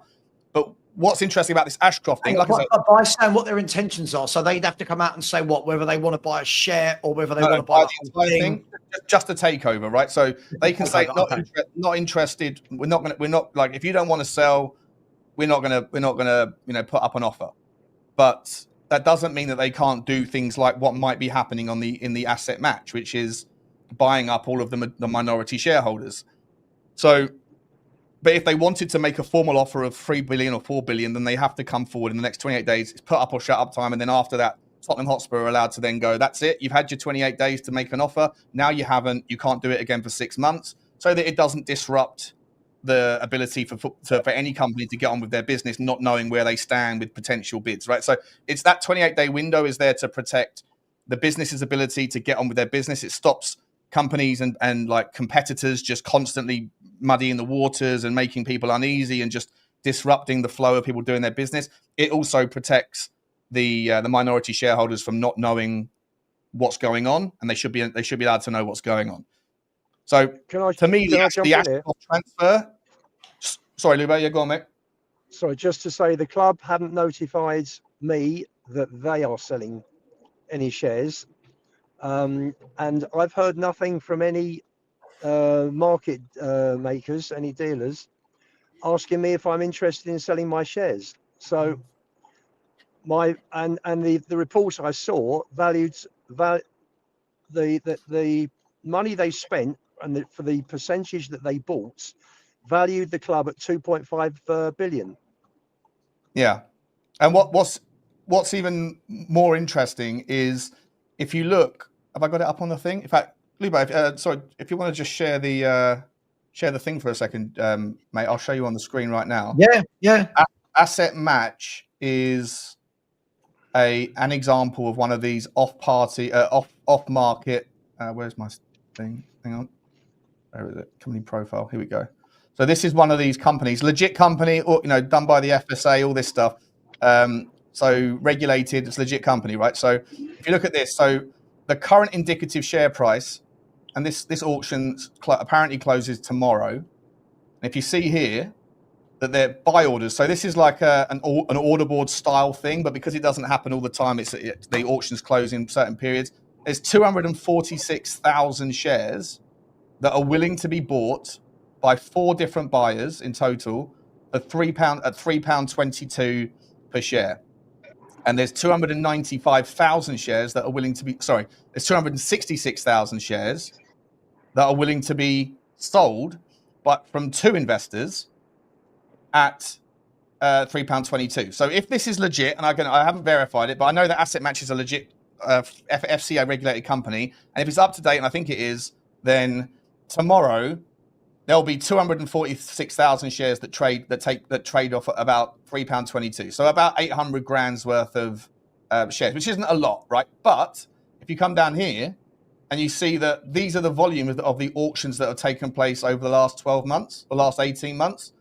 But what's interesting about this Ashcroft thing, by saying what their intentions are, so they'd have to come out and say whether they want to buy a share or whether they want to buy the whole thing. Just a takeover, right? So they can say not interested. We're not like, if you don't want to sell, we're not gonna put up an offer. But that doesn't mean that they can't do things like what might be happening in the asset match, which is buying up all of the minority shareholders. So, but if they wanted to make a formal offer of 3 billion or 4 billion, then they have to come forward in the next 28 days. It's put up or shut up time. And then after that, Tottenham Hotspur are allowed to then go, that's it. You've had your 28 days to make an offer. Now you haven't. You can't do it again for 6 months, so that it doesn't disrupt the ability for any company to get on with their business, not knowing where they stand with potential bids, right? So it's that 28-day window is there to protect the business's ability to get on with their business. It stops companies and like competitors just constantly muddying the waters and making people uneasy and just disrupting the flow of people doing their business. It also protects the minority shareholders from not knowing what's going on, and they should be allowed to know what's going on. So to me, the Ashcroft transfer. Sorry, Lubo, go on, mate. Sorry, just to say the club haven't notified me that they are selling any shares, and I've heard nothing from any market makers, any dealers, asking me if I'm interested in selling my shares. So the reports I saw valued the money they spent and for the percentage that they bought, valued the club at 2.5 billion. Yeah, and what's even more interesting is if you look. Have I got it up on the thing? In fact, Lubo, sorry, if you want to just share the thing for a second, mate, I'll show you on the screen right now. Yeah. Asset match is an example of one of these off market. Where's my thing? Hang on. Where is it? Company profile. Here we go. So this is one of these companies, legit company, or done by the FSA, all this stuff. So regulated, it's legit company, right? So if you look at this, so the current indicative share price, and this auction apparently closes tomorrow. And if you see here that they're buy orders, so this is like an order board style thing, but because it doesn't happen all the time, the auctions close in certain periods. There's 246,000 shares that are willing to be bought by 4 different buyers in total at £3.22 per share. And there's 295,000 shares that are willing to be, there's 266,000 shares that are willing to be sold, but from 2 investors at £3.22. So if this is legit, and I haven't verified it, but I know that Asset Match is a legit FCA regulated company, and if it's up to date, and I think it is, then tomorrow there'll be 246,000 shares that trade off at about £3.22. So about 800 grand's worth of shares, which isn't a lot, right? But if you come down here and you see that these are the volume of the auctions that have taken place over the last 12 months, the last 18 months.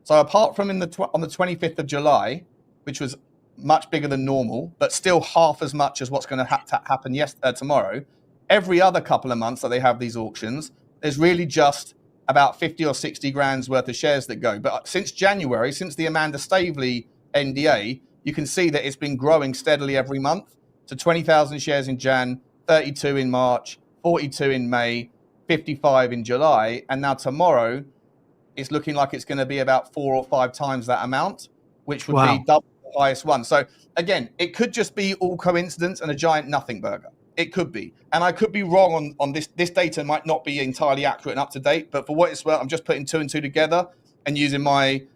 So apart from on the 25th of July, which was much bigger than normal, but still half as much as what's going to happen tomorrow, every other couple of months that they have these auctions, there's really just about 50 or 60 grand's worth of shares that go. But since January, since the Amanda Staveley NDA, you can see that it's been growing steadily every month. So 20,000 shares in Jan, 32 in March, 42 in May, 55 in July. And now tomorrow, it's looking like it's going to be about 4 or 5 times that amount, which would be double the highest one. So again, it could just be all coincidence and a giant nothing burger. It could be. And I could be wrong on this. This data might not be entirely accurate and up to date, but for what it's worth, I'm just putting 2 and 2 together and using my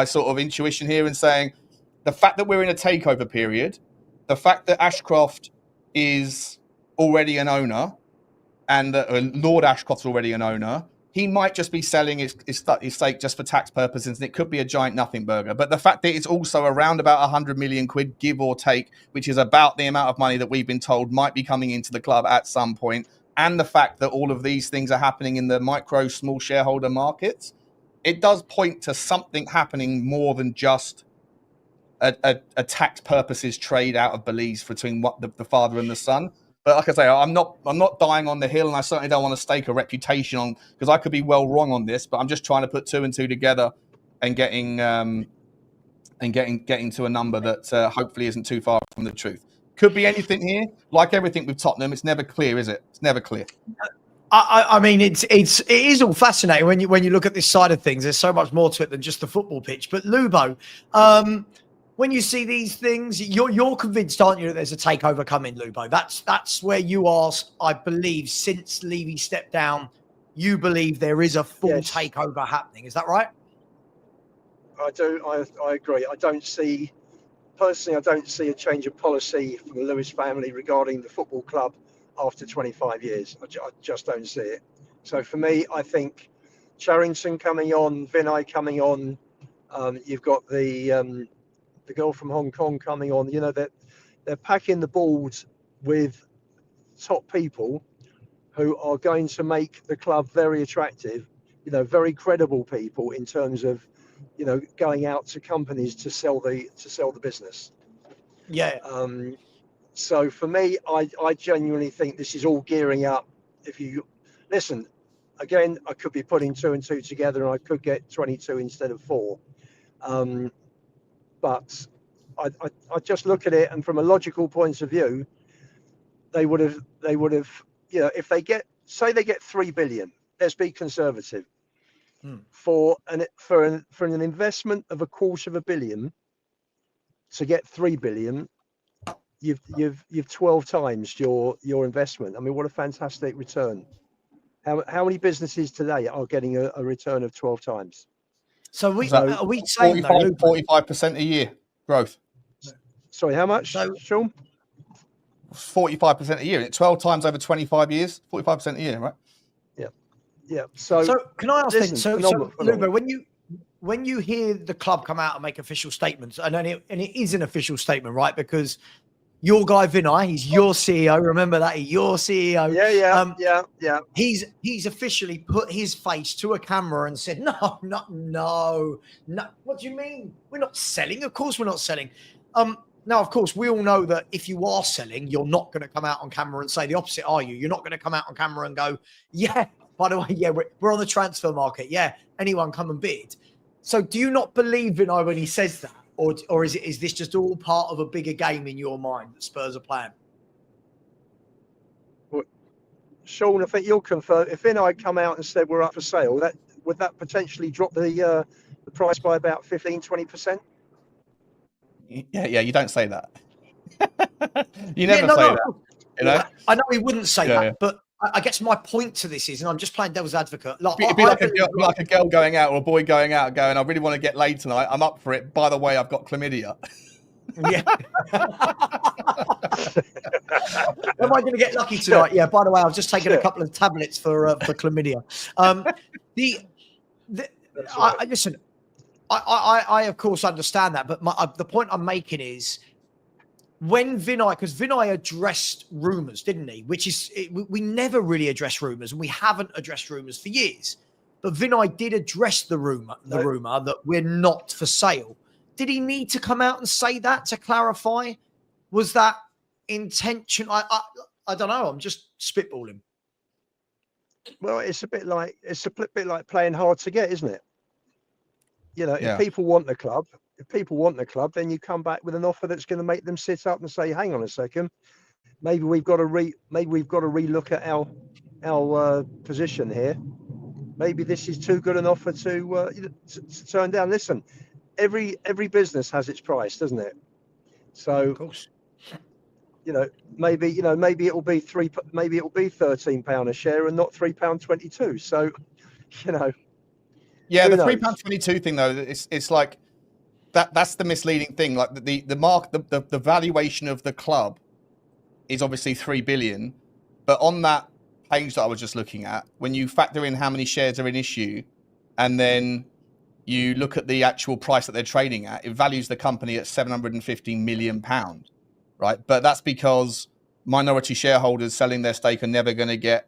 sort of intuition here and saying the fact that we're in a takeover period, the fact that Ashcroft is already an owner and Lord Ashcroft's already an owner, he might just be selling his stake just for tax purposes, and it could be a giant nothing burger. But the fact that it's also around about 100 million quid, give or take, which is about the amount of money that we've been told might be coming into the club at some point, and the fact that all of these things are happening in the micro, small shareholder markets, it does point to something happening more than just a tax purposes trade out of Belize between the father and the son. But like I say, I'm not dying on the hill, and I certainly don't want to stake a reputation on, because I could be well wrong on this. But I'm just trying to put 2 and 2 together and getting to a number that hopefully isn't too far from the truth. Could be anything here. Like everything with Tottenham, it's never clear, is it? It's never clear. I mean, it is all fascinating when you look at this side of things. There's so much more to it than just the football pitch. But Lubo, when you see these things, you're convinced, aren't you, that there's a takeover coming, Lubo? That's where you are, I believe, since Levy stepped down, you believe there is a full takeover happening. Is that right? I do. I agree. I don't see a change of policy from the Lewis family regarding the football club after 25 years. I just don't see it. So for me, I think Charrington coming on, Vinay coming on, you've got the girl from Hong Kong coming on. You know, they're packing the board with top people who are going to make the club very attractive, you know, very credible people in terms of, you know, going out to companies to sell the business. Yeah. So for me, I genuinely think this is all gearing up. If you listen, again, I could be putting 2 and 2 together and I could get 22 instead of 4. But I just look at it, and from a logical point of view, they would have, you know, if they get 3 billion, let's be conservative, for an investment of $250 million to get 3 billion, you've 12 times your investment. I mean, what a fantastic return. How many businesses today are getting a return of 12 times? So are we saying 45% a year growth? Sorry, how much, Sean? 45% a year. 12 times over 25 years, 45% a year, right? Yeah. So can I ask listen, this? So Lubo, when you hear the club come out and make official statements, and it is an official statement, right? Because your guy Vinay, he's your CEO. Remember that, he's your CEO. Yeah. He's officially put his face to a camera and said, no. What do you mean? We're not selling. Of course, we're not selling. Now, of course, we all know that if you are selling, you're not going to come out on camera and say the opposite, are you? You're not going to come out on camera and go, yeah, by the way, yeah, we're on the transfer market. Yeah, anyone come and bid. So do you not believe Vinay when he says that? Or is this just all part of a bigger game in your mind that Spurs are playing? Well, Sean, I think you'll confirm. If Vinay come out and said we're up for sale, would that potentially drop the price by about 15-20%? Yeah, you don't say that. You never say that. You know? I know he wouldn't say that, but I guess my point to this is, and I'm just playing devil's advocate. Like, it'd be like a girl going out or a boy going out going, I really want to get laid tonight. I'm up for it. By the way, I've got chlamydia. Yeah. Am I going to get lucky tonight? Yeah. By the way, I've just taken a couple of tablets for chlamydia. Listen. I of course understand that, but the point I'm making is when because Vinay addressed rumours, didn't he? Which is, we never really address rumours, and we haven't addressed rumours for years. But Vinay did address the rumour that we're not for sale. Did he need to come out and say that to clarify? Was that intention? I don't know. I'm just spitballing. Well, it's a bit like playing hard to get, isn't it? You know, if people want the club, then you come back with an offer that's going to make them sit up and say, "Hang on a second, maybe we've got to relook at our position here. Maybe this is too good an offer to turn down." Listen, every business has its price, doesn't it? So, of course, maybe it'll be £13 a share and not £3.22. So, Yeah, the £3.22 thing though, it's like that's the misleading thing. Like the valuation of the club is obviously 3 billion, but on that page that I was just looking at, when you factor in how many shares are in issue, and then you look at the actual price that they're trading at, it values the company at £750 million, right? But that's because minority shareholders selling their stake are never going to get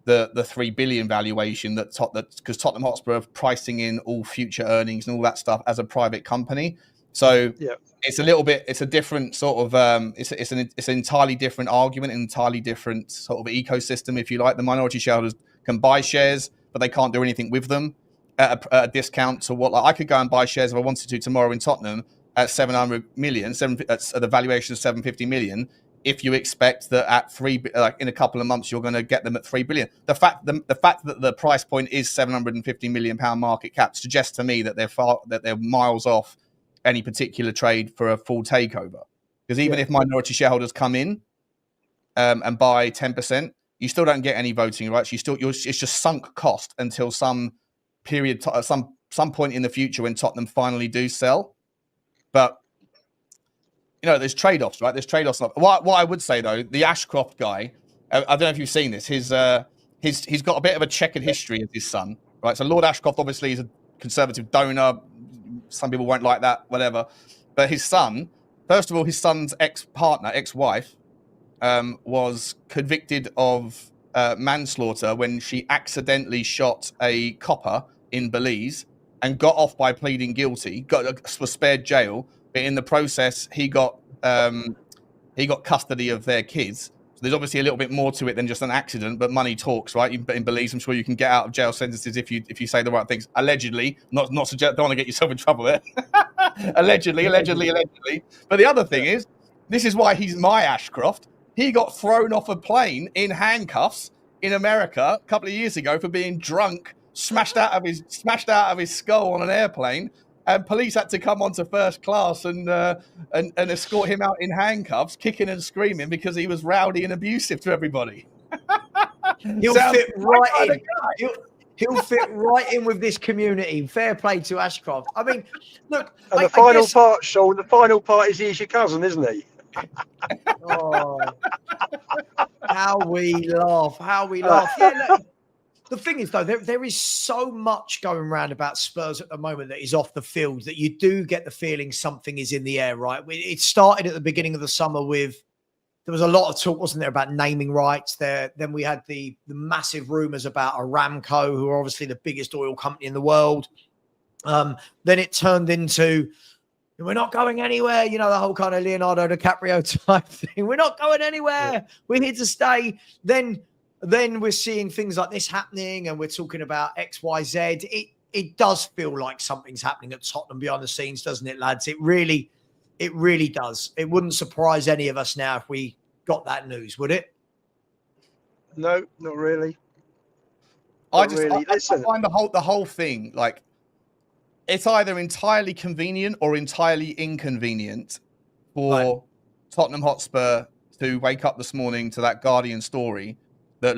the 3 billion valuation because Tottenham Hotspur are pricing in all future earnings and all that stuff as a private company. So it's a different sort of it's an entirely different argument, an entirely different sort of ecosystem, if you like. The minority shareholders can buy shares, but they can't do anything with them at a discount to what I could go and buy shares if I wanted to tomorrow in Tottenham at 700 million, at the valuation of 750 million. If you expect that at in a couple of months you're going to get them at 3 billion, the fact that the price point is 750 million pound market cap suggests to me that they're miles off any particular trade for a full takeover. Because even if minority shareholders come in and buy 10%, you still don't get any voting rights. It's just sunk cost until some period, some point in the future when Tottenham finally do sell. But there's trade-offs, right? There's trade-offs. What I would say though, the Ashcroft guy, I don't know if you've seen this. He's got a bit of a checkered history as his son, right? So Lord Ashcroft obviously is a conservative donor. Some people won't like that, whatever. But his son, first of all, his son's ex-wife, was convicted of manslaughter when she accidentally shot a copper in Belize and got off by pleading guilty. Was spared jail. But in the process, he got custody of their kids. So there's obviously a little bit more to it than just an accident, but money talks, right? In Belize, I'm sure you can get out of jail sentences if you say the right things. Allegedly, not suggest, don't want to get yourself in trouble there. allegedly. But the other thing is, this is why he's my Ashcroft. He got thrown off a plane in handcuffs in America a couple of years ago for being drunk, smashed out of his skull on an airplane. And police had to come onto first class and escort him out in handcuffs, kicking and screaming because he was rowdy and abusive to everybody. He'll fit right in. He'll fit right in with this community. Fair play to Ashcroft. I mean, look. And the final part, Sean, is he's your cousin, isn't he? Oh, how we laugh. Yeah, look, the thing is, though, there is so much going around about Spurs at the moment that is off the field that you do get the feeling something is in the air, right? It started at the beginning of the summer with, there was a lot of talk, wasn't there, about naming rights there. Then we had the massive rumours about Aramco, who are obviously the biggest oil company in the world. Then it turned into, we're not going anywhere. You know, the whole kind of Leonardo DiCaprio type thing. We're not going anywhere. Yeah. We're here to stay. Then we're seeing things like this happening, and we're talking about X, Y, Z. It does feel like something's happening at Tottenham behind the scenes, doesn't it, lads? It really does. It wouldn't surprise any of us now if we got that news, would it? No, not really. I find the whole thing, like, it's either entirely convenient or entirely inconvenient for Tottenham Hotspur to wake up this morning to that Guardian story that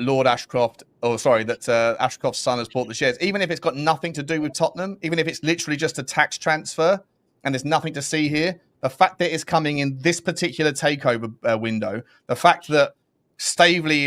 Ashcroft's son has bought the shares, even if it's got nothing to do with Tottenham, even if it's literally just a tax transfer and there's nothing to see here. The fact that it's coming in this particular takeover window, the fact that Staveley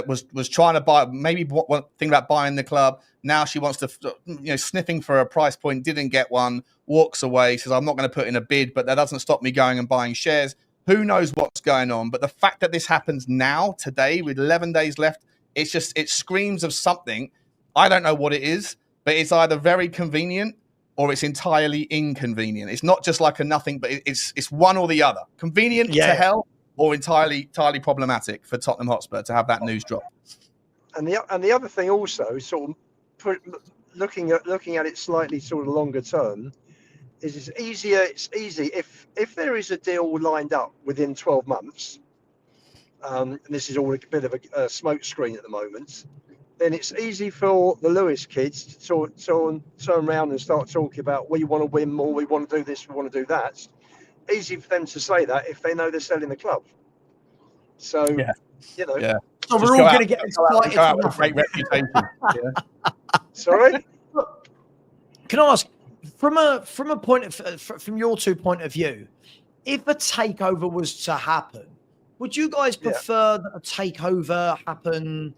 was trying to buy, maybe one thing about buying the club. Now she wants to, sniffing for a price point, didn't get one, walks away, says, I'm not going to put in a bid, but that doesn't stop me going and buying shares. Who knows what's going on? But the fact that this happens now, today, with 11 days left, it screams of something. I don't know what it is, but it's either very convenient or it's entirely inconvenient. It's not just like a nothing, but it's one or the other. Convenient to hell, or entirely problematic for Tottenham Hotspur to have that news drop. And the other thing also, sort of looking at it slightly sort of longer term, is it's easy if there is a deal lined up within 12 months, and this is all a bit of a smoke screen at the moment, then it's easy for the Lewis kids to turn around and start talking about, we want to win more, we want to do this, we want to do that. Easy for them to say that if they know they're selling the club. So, So we're all going to get excited. With a great reputation. Sorry? Can I ask, from your two point of view, if a takeover was to happen, would you guys prefer that a takeover happen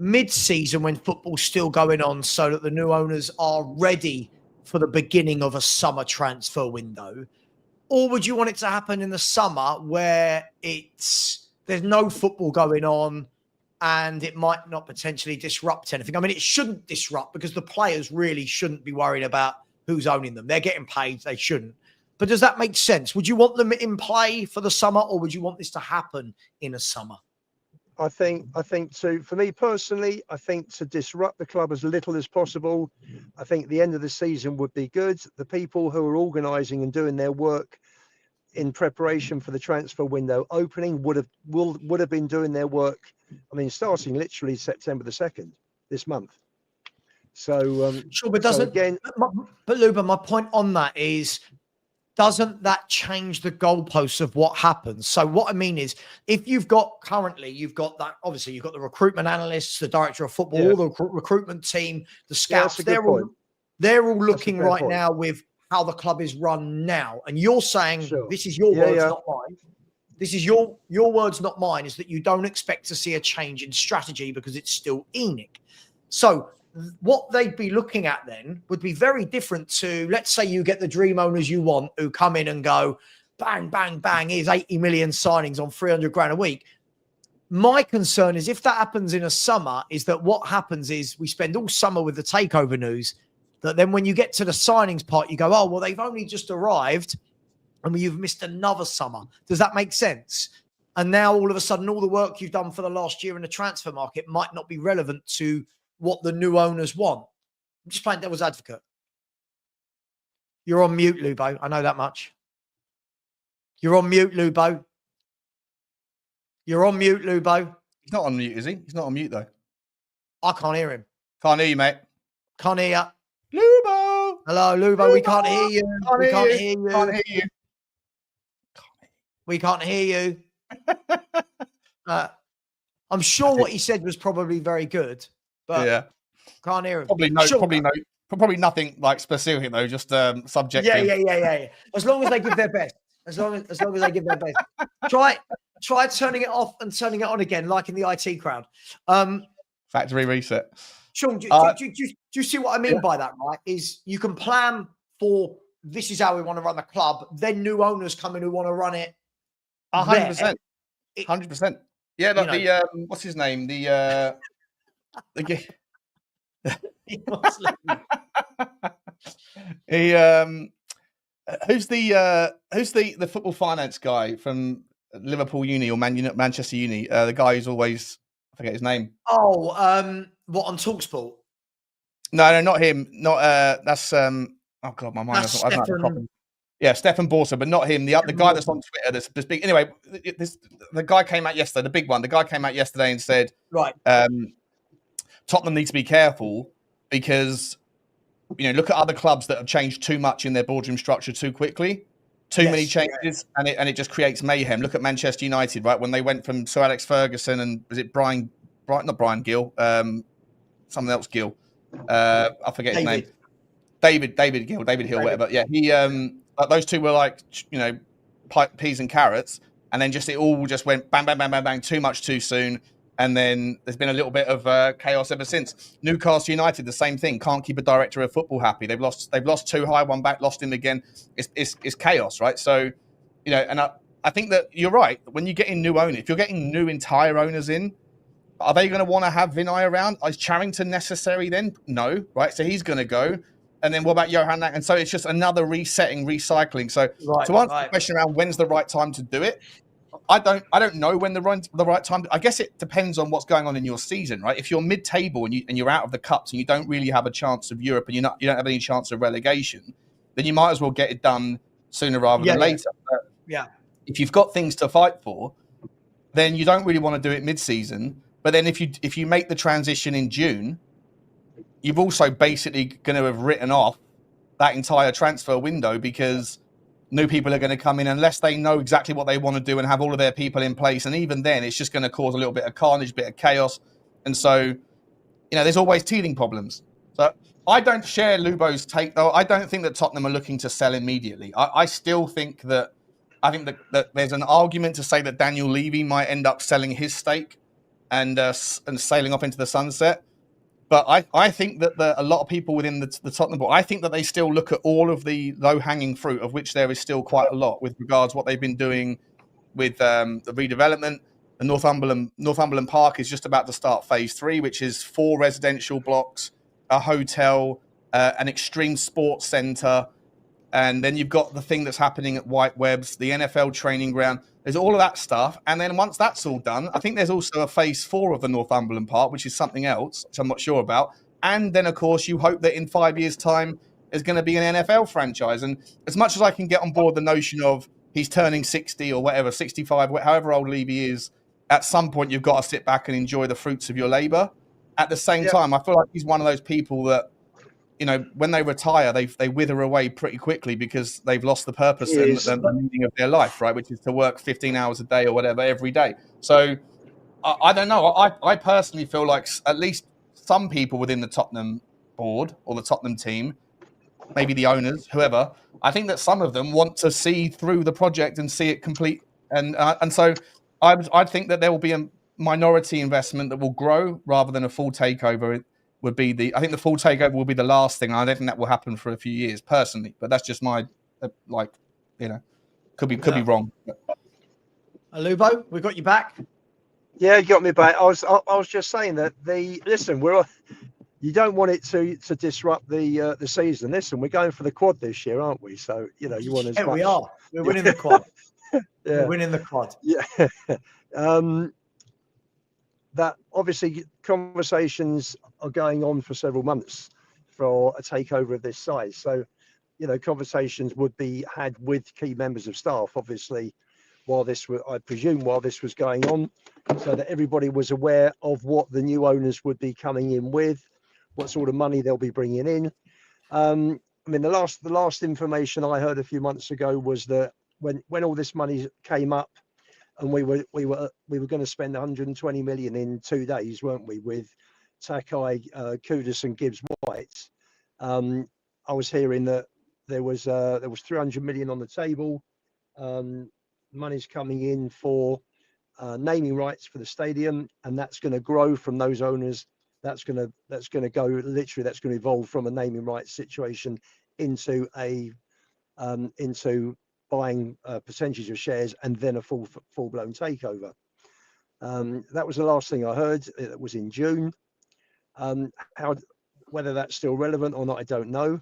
mid-season when football's still going on, so that the new owners are ready for the beginning of a summer transfer window? Or would you want it to happen in the summer where there's no football going on and it might not potentially disrupt anything? I mean, it shouldn't disrupt because the players really shouldn't be worried about who's owning them. They're getting paid. They shouldn't. But does that make sense? Would you want them in play for the summer, or would you want this to happen in a summer? I think for me personally, I think to disrupt the club as little as possible. I think the end of the season would be good. The people who are organising and doing their work in preparation for the transfer window opening would have been doing their work. I mean, starting literally September the 2nd this month. So sure, but doesn't but Luba, my point on that is, doesn't that change the goalposts of what happens? So what I mean is, if you've got that, obviously you've got the recruitment analysts, the director of football, the recruitment team, the scouts, they're all looking right now with how the club is run now. And you're saying, this is your words, not mine. This is your words, not mine, is that you don't expect to see a change in strategy because it's still ENIC. So what they'd be looking at then would be very different to, let's say you get the dream owners you want who come in and go, bang, bang, bang, here's 80 million signings on 300 grand a week. My concern is, if that happens in a summer, is that what happens is we spend all summer with the takeover news, that then when you get to the signings part, you go, oh, well, they've only just arrived and you've missed another summer. Does that make sense? And now all of a sudden, all the work you've done for the last year in the transfer market might not be relevant to what the new owners want. I'm just playing devil's advocate. You're on mute, Lubo. I know that much. You're on mute, Lubo. You're on mute, Lubo. He's not on mute, is he? He's not on mute, though. I can't hear him. Can't hear you, mate. Can't hear you. Lubo! Hello, Lubo. We can't hear you. We can't hear you. Can't hear you. We can't hear you. I'm sure what he said was probably very good, but can't hear him. Probably nothing like specific though. Just subjective. Yeah. As long as they give their best. As long as they give their best. Try turning it off and turning it on again, like in the IT crowd. Factory reset. Sean, do you see what I mean by that, right? Is you can plan for this is how we want to run the club, then new owners come in who want to run it. 100%. 100%. Yeah, like the what's his name? The who's the football finance guy from Liverpool Uni or Manchester Uni? The guy who's always, I forget his name. Oh, what, on TalkSport? No, not him. Not that's oh god, my mind doesn't. I don't have a copy. Yeah, Stefan Borsa, but not him. The guy that's on Twitter that's big. Anyway, the guy came out yesterday, the big one. The guy came out yesterday and said, right, Tottenham needs to be careful because, look at other clubs that have changed too much in their boardroom structure too quickly, too many changes, and it just creates mayhem. Look at Manchester United, right? When they went from Sir Alex Ferguson and was it not Brian Gill, someone else Gill, I forget his name, David Gill, David Hill, whatever. Yeah, he those two were like peas and carrots, and then it all just went bang, bang, bang, bang, bang, too much too soon. And then there's been a little bit of chaos ever since. Newcastle United, the same thing. Can't keep a director of football happy. They've lost too high, one back, lost him again. It's chaos, right? So, and I think that you're right. When you get in new owners, if you're getting new entire owners in, are they going to want to have Vinay around? Is Charrington necessary then? No, right? So he's going to go. And then what about Johan? And so it's just another resetting, recycling. So to answer the question around when's the right time to do it, I don't know when the right time. I guess it depends on what's going on in your season, right? If you're mid-table and you're out of the cups and you don't really have a chance of Europe and you don't have any chance of relegation, then you might as well get it done sooner rather than later. Yeah. If you've got things to fight for, then you don't really want to do it mid-season. But then if you make the transition in June, you've also basically going to have written off that entire transfer window because new people are going to come in unless they know exactly what they want to do and have all of their people in place. And even then, it's just going to cause a little bit of carnage, a bit of chaos. And so, there's always teething problems. So I don't share Lubo's take, though. I don't think that Tottenham are looking to sell immediately. I still think that there's an argument to say that Daniel Levy might end up selling his stake and sailing off into the sunset. But I think that a lot of people within the Tottenham board, I think that they still look at all of the low-hanging fruit, of which there is still quite a lot with regards to what they've been doing with the redevelopment. The Northumberland Park is just about to start phase 3, which is 4 residential blocks, a hotel, an extreme sports centre, and then you've got the thing that's happening at White Webbs, the NFL training ground. There's all of that stuff. And then once that's all done, I think there's also a phase 4 of the Northumberland Park, which is something else, which I'm not sure about. And then, of course, you hope that in 5 years' time, there's going to be an NFL franchise. And as much as I can get on board the notion of he's turning 60 or whatever, 65, however old Levy is, at some point you've got to sit back and enjoy the fruits of your labour. At the same time, I feel like he's one of those people that, when they retire, they wither away pretty quickly because they've lost the purpose and the meaning of their life, right? Which is to work 15 hours a day or whatever every day. So I don't know. I personally feel like at least some people within the Tottenham board or the Tottenham team, maybe the owners, whoever, I think that some of them want to see through the project and see it complete. And so I think that there will be a minority investment that will grow rather than a full takeover. I think the full takeover will be the last thing. I don't think that will happen for a few years, personally. But that's just my, could be wrong. Lubo, we got you back. Yeah, you got me back. I was just saying that you don't want it to disrupt the season. Listen, we're going for the quad this year, aren't we? So you want as much. We are. We're winning the quad. We're winning the quad. Yeah. That obviously conversations are going on for several months for a takeover of this size. So, conversations would be had with key members of staff, obviously, while this was going on, so that everybody was aware of what the new owners would be coming in with, what sort of money they'll be bringing in. The last information I heard a few months ago was that when all this money came up, and we were going to spend 120 million in 2 days, weren't we? With Takai, Kudus, and Gibbs White. I was hearing that there was 300 million on the table. money's coming in for naming rights for the stadium, and that's going to grow from those owners. That's going to go literally. That's going to evolve from a naming rights situation into buying percentage of shares and then a full-blown takeover. That was the last thing I heard. It was in June. Whether that's still relevant or not, I don't know.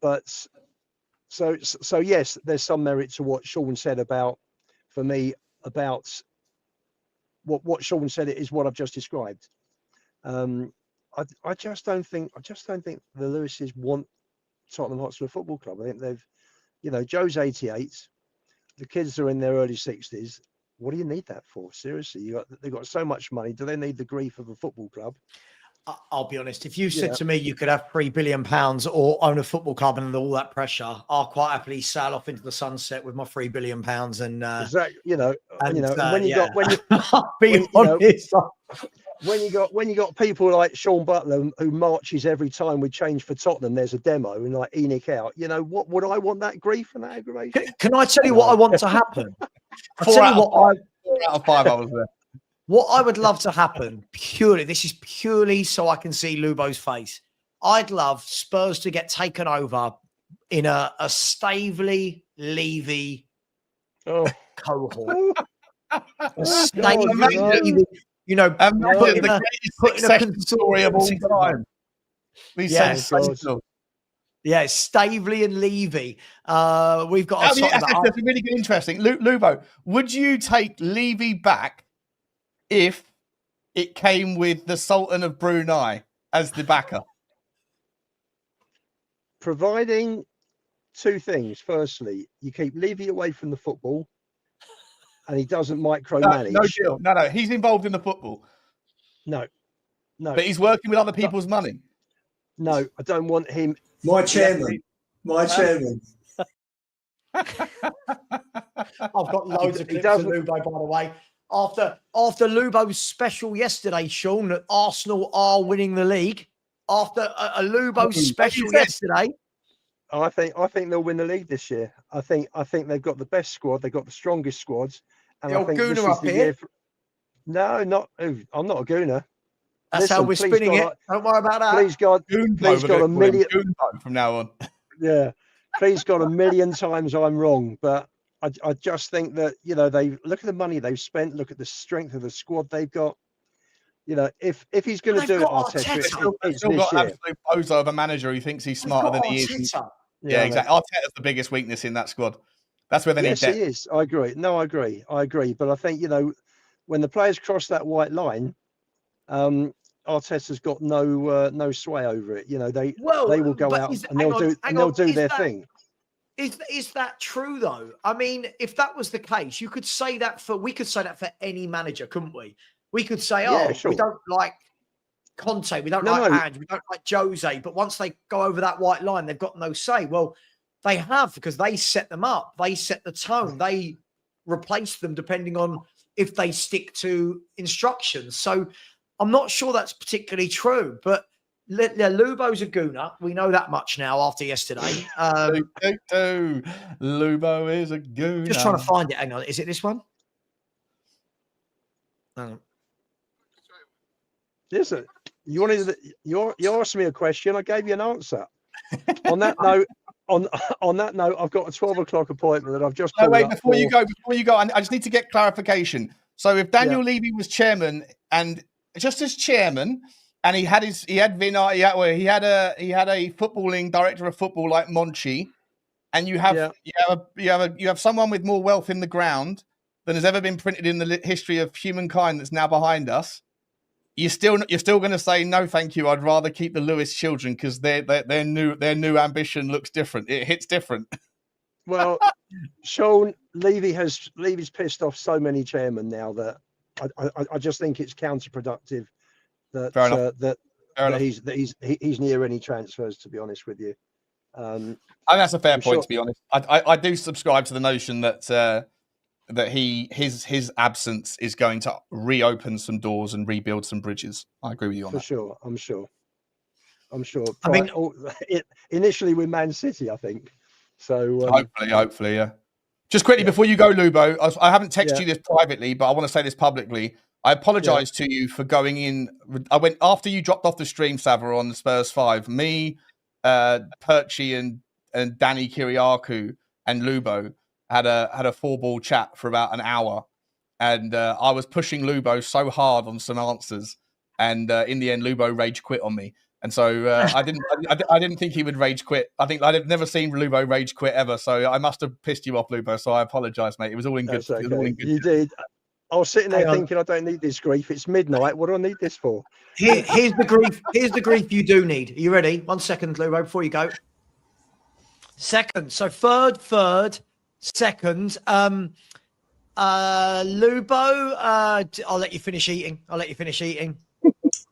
But so yes, there's some merit to what Sean said about what Sean said. It is what I've just described. I just don't think the Lewises want Tottenham Hotspur Football Club. I think they've, Joe's 88, the kids are in their early 60s. What do you need that for? Seriously, they've got so much money. Do they need the grief of a football club? I'll be honest. If you said to me you could have £3 billion or own a football club and all that pressure, I'll quite happily sail off into the sunset with my £3 billion and exactly. When you got people like Sean Butler who marches every time we change for Tottenham, there's a demo and like Enoch out. What would I want that grief and that aggravation? Can I tell you what I want to happen? Four out of five. I was there. What I would love to happen, this is purely so I can see Lubo's face. I'd love Spurs to get taken over in a Stavely Levy cohort. Stavely Levy, the greatest success story of all time. Yeah, Stavely and Levy. We've got that's really good, interesting. Lubo, would you take Levy back if it came with the Sultan of Brunei as the backer? Providing two things. Firstly, you keep Levy away from the football and he doesn't micromanage. No deal. No. He's involved in the football. No. But he's working with other people's money. No, I don't want him. My chairman. I've got loads of clips of Lubo, by the way. After Lubo's special yesterday, Sean, that Arsenal are winning the league. After a Lubo special yesterday, I think they'll win the league this year. I think they've got the best squad. They've got the strongest squads. And the I think Gooner up here. No, I'm not a Gooner. That's how we're spinning it. Don't worry about that. Please God a million from now on. Yeah, please God, a million times I'm wrong, but I just think that they look at the money they've spent, look at the strength of the squad they've got. If he's going to do it, Arteta, it's still got an absolute bozo of a manager who thinks he's smarter than he is. Yeah, exactly. Arteta's the biggest weakness in that squad. That's where they need depth. He is. I agree. No, I agree. But I think when the players cross that white line, Arteta's got no sway over it. They will go out and they'll do their thing. Is that true though? I mean, if that was the case, we could say that for any manager, couldn't we? We could say, sure. We don't like Conte, we don't like Ange, we don't like Jose, but once they go over that white line, they've got no say. Well, they have, because they set them up, they set the tone, they replace them depending on if they stick to instructions. So I'm not sure that's particularly true, but Lubo's a gooner. We know that much now after yesterday. Lubo is a gooner. Just trying to find it. Hang on. Is it this one? Listen, you asked me a question. I gave you an answer. On that note, I've got a 12 o'clock appointment that I've just. No, wait. Before you go, I just need to get clarification. So, if Daniel Levy was chairman, and just as chairman, and he had a footballing director of football like Monchi, and you have someone with more wealth in the ground than has ever been printed in the history of humankind that's now behind us. You're still going to say no, thank you. I'd rather keep the Lewis children because their new ambition looks different. It hits different. Well, Sean, Levy's pissed off so many chairmen now that I just think it's counterproductive that he's near any transfers. To be honest with you, I think that's a fair point. To be honest, I do subscribe to the notion that his absence is going to reopen some doors and rebuild some bridges. I agree with you on that. For sure, I'm sure. I mean, initially with Man City, I think. So hopefully, yeah. Just quickly before you go, Lubo, I haven't texted you this privately, but I want to say this publicly. I apologise to you for going in. I went after you dropped off the stream, Savva, on the Spurs 5. Me, Perchy, and Danny Kiriakou and Lubo had a 4-ball chat for about an hour, and I was pushing Lubo so hard on some answers, and in the end, Lubo rage quit on me. And so I didn't think he would rage quit. I think I'd never seen Lubo rage quit ever. So I must have pissed you off, Lubo. So I apologise, mate. It was all in good. Okay. It was all in good. You did. I was sitting there thinking, I don't need this grief. It's midnight. What do I need this for? Here's the grief. Here's the grief you do need. Are you ready? 1 second, Lubo, before you go. Second. So third, second. Lubo, I'll let you finish eating. I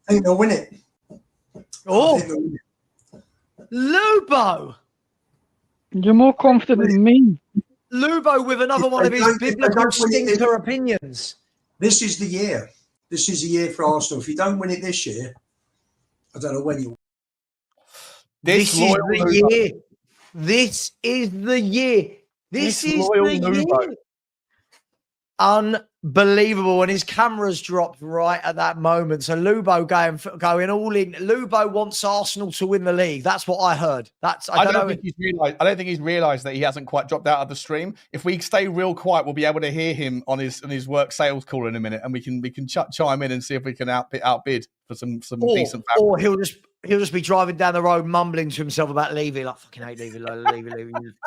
think they'll win it. Oh, Lubo. You're more confident than me. Lubo with another one of his biblical stinker opinions. This is the year. This is the year for Arsenal. If you don't win it this year, I don't know when you'll. This is the year. This is the year. This is the year. Unbelievable, and his cameras dropped right at that moment. So Lubo going all in. Lubo wants Arsenal to win the league. That's what I heard. I don't think he's realised that he hasn't quite dropped out of the stream. If we stay real quiet, we'll be able to hear him on his work sales call in a minute, and we can chime in and see if we can outbid for some decent. Or he'll just be driving down the road mumbling to himself about Levy, like fucking hate Levy,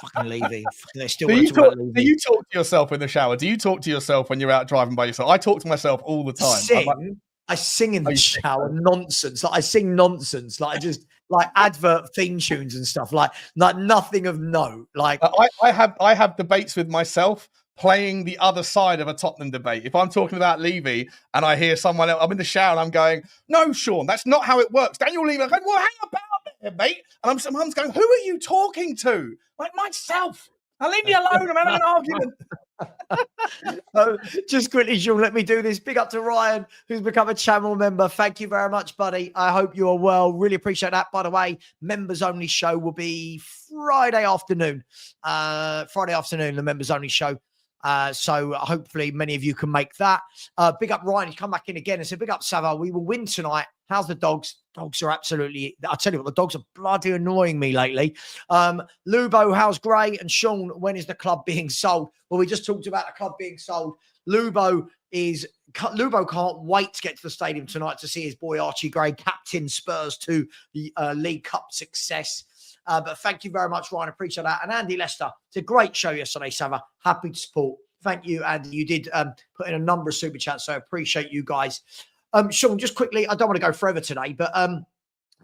fucking Levy. They still want to talk about Levy. Do you talk to yourself in the shower? Do you talk to yourself when you're out driving by yourself? I talk to myself all the time. I sing in the shower nonsense. Like I sing nonsense. Like I just like advert theme tunes and stuff. Like nothing of note. Like I have debates with myself, playing the other side of a Tottenham debate. If I'm talking about Levy and I hear someone else, I'm in the shower and I'm going, no, Sean, that's not how it works. Daniel Levy, I'm going, well, hang about there, mate. And someone's going, who are you talking to? Like myself. Now leave me alone. I'm having an argument. Just quickly, Sean, let me do this. Big up to Ryan, who's become a channel member. Thank you very much, buddy. I hope you are well. Really appreciate that. By the way, members only show will be Friday afternoon. The members only show. So hopefully many of you can make that. Big up Ryan, he's come back in again and said, big up Savva, we will win tonight. How's the dogs? Dogs are absolutely, I'll tell you what, the dogs are bloody annoying me lately. Lubo, how's Gray? And Sean, when is the club being sold? Well, we just talked about the club being sold. Lubo can't wait to get to the stadium tonight to see his boy Archie Gray captain Spurs to the League Cup success. But thank you very much, Ryan. Appreciate that. And Andy Lester, it's a great show yesterday, Savva. Happy to support. Thank you, Andy. You did put in a number of super chats, so I appreciate you guys. Sean, just quickly, I don't want to go forever today, but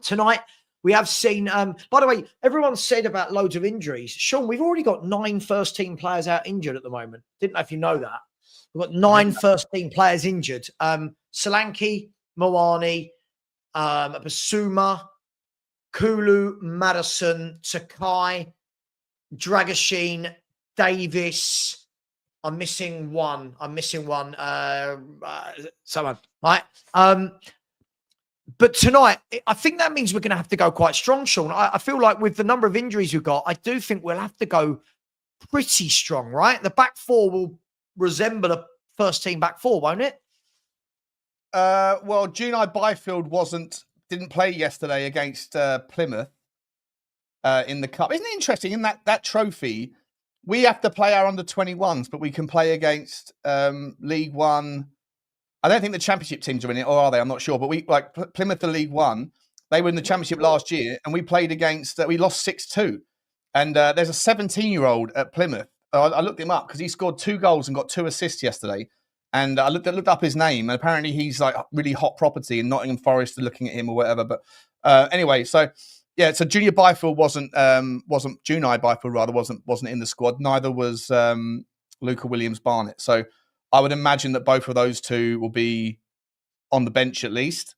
tonight we have seen, by the way, everyone said about loads of injuries. Sean, we've already got 9 first-team players out injured at the moment. Didn't know if you know that. We've got 9 first-team players injured. Solanke, Moani, Basuma, Kulu, Madison, Takai, Dragashin, Davis. I'm missing one. Someone, right? But tonight, I think that means we're going to have to go quite strong, Sean. I feel like with the number of injuries we've got, I do think we'll have to go pretty strong, right? The back four will resemble a first-team back four, won't it? Well, Junai Byfield didn't play yesterday against Plymouth in the Cup. Isn't it interesting in that trophy? We have to play our under-21s, but we can play against League One. I don't think the Championship teams are in it, or are they? I'm not sure. But we Plymouth, the League One. They were in the Championship last year, and we played against. We lost 6-2. And there's a 17-year-old at Plymouth. I looked him up because he scored 2 goals and got 2 assists yesterday. And I looked up his name, and apparently he's like really hot property, and Nottingham Forest are looking at him or whatever. But anyway, so Junior Byfield wasn't Junai Byfield rather wasn't in the squad. Neither was Luca Williams-Barnett. So I would imagine that both of those two will be on the bench at least.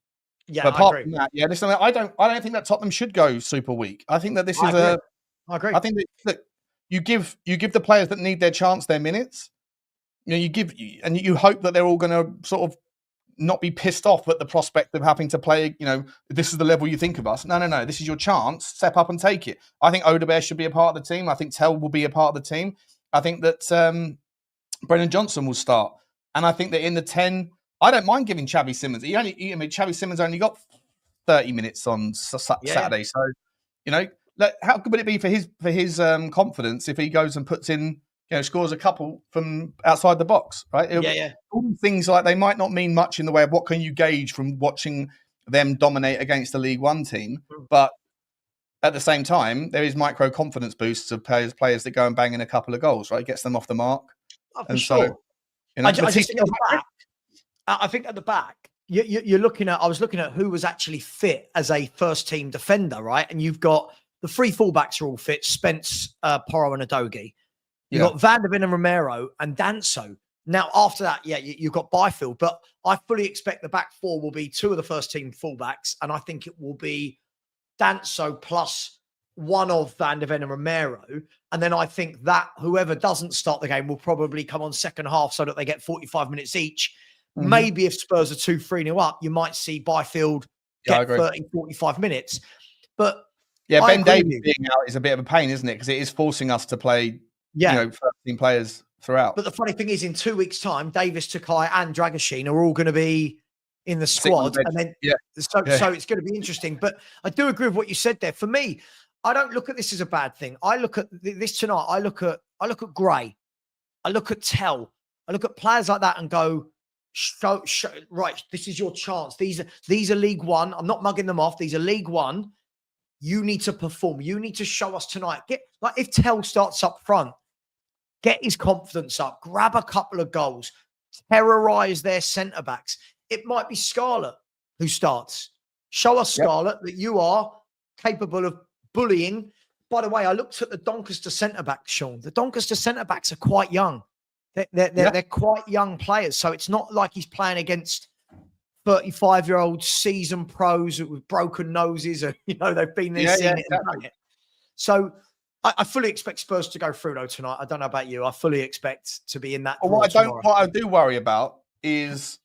Yeah, but apart from that, listen, I don't think that Tottenham should go super weak. I think that this is I agree. I think that you give the players that need their chance their minutes. You know, you hope that they're all going to sort of not be pissed off at the prospect of having to play, this is the level you think of us. No. This is your chance. Step up and take it. I think Odebear should be a part of the team. I think Tell will be a part of the team. I think that Brennan Johnson will start. And I think that in the 10, I don't mind giving Xavi Simons. Xavi Simons only got 30 minutes on Saturday. So, how good would it be for his confidence if he goes and puts in, scores a couple from outside the box, right? All things like they might not mean much in the way of what can you gauge from watching them dominate against the League One team, but at the same time, there is micro confidence boosts of players that go and bang in a couple of goals, right? It gets them off the mark. For sure. I think at the back, you're looking at. I was looking at who was actually fit as a first team defender, right? And you've got the three fullbacks are all fit: Spence, Porro, and Udogie. You've got Van der Ven and Romero and Danso. Now, after that, you've got Byfield, but I fully expect the back four will be two of the first team fullbacks, and I think it will be Danso plus one of Van der Ven and Romero. And then I think that whoever doesn't start the game will probably come on second half so that they get 45 minutes each. Mm-hmm. Maybe if Spurs are 2-3-0 up, you might see Byfield get 30, 45 minutes. But Ben Davies being out is a bit of a pain, isn't it? Because it is forcing us to play first team players throughout. But the funny thing is, in 2 weeks' time, Davis, Takai, and Dragoshin are all going to be in the squad, and then so it's going to be interesting. But I do agree with what you said there. For me, I don't look at this as a bad thing. I look at this tonight. I look at Gray, I look at Tell, I look at players like that, and go, right, this is your chance. These are League One. I'm not mugging them off. These are League One. You need to perform. You need to show us tonight. If Tell starts up front, get his confidence up, grab a couple of goals, terrorize their centre backs. It might be Scarlett who starts. Show us, Scarlett, that you are capable of bullying. By the way, I looked at the Doncaster centre backs, Sean. The Doncaster centre backs are quite young. They're quite young players. So it's not like he's playing against 35-year-old seasoned pros with broken noses. Or, they've been there, seen it, and done it. So I fully expect Spurs to go through though tonight. I don't know about you. I fully expect to be in that. What I do worry about is,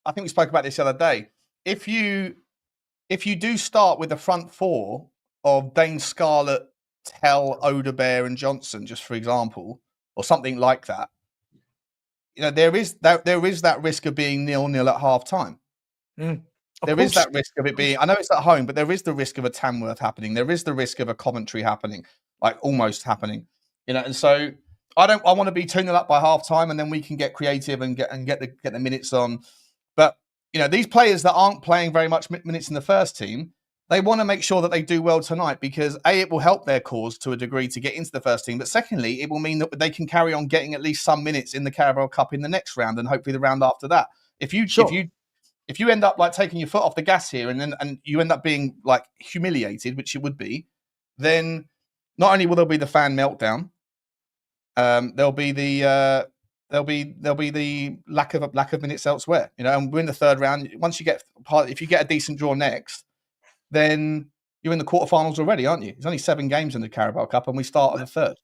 I think we spoke about this the other day. If you do start with the front four of Dane, Scarlett, Tell, Odebear, and Johnson, just for example, or something like that, there is that risk of being 0-0 at half time. There is that risk of it being, I know it's at home, but there is the risk of a Tamworth happening. There is the risk of a Coventry happening, like almost happening, and so I want to be 2-0 up by half time, and then we can get creative and get the minutes on. But, these players that aren't playing very much minutes in the first team, they want to make sure that they do well tonight because A, it will help their cause to a degree to get into the first team. But secondly, it will mean that they can carry on getting at least some minutes in the Carabao Cup in the next round and hopefully the round after that. If you end up like taking your foot off the gas here and you end up being like humiliated, which it would be, then not only will there be the fan meltdown, there'll be the lack of minutes elsewhere. And we're in the third round. Once you if you get a decent draw next, then you're in the quarterfinals already, aren't you? There's only 7 games in the Carabao Cup, and we start on the third.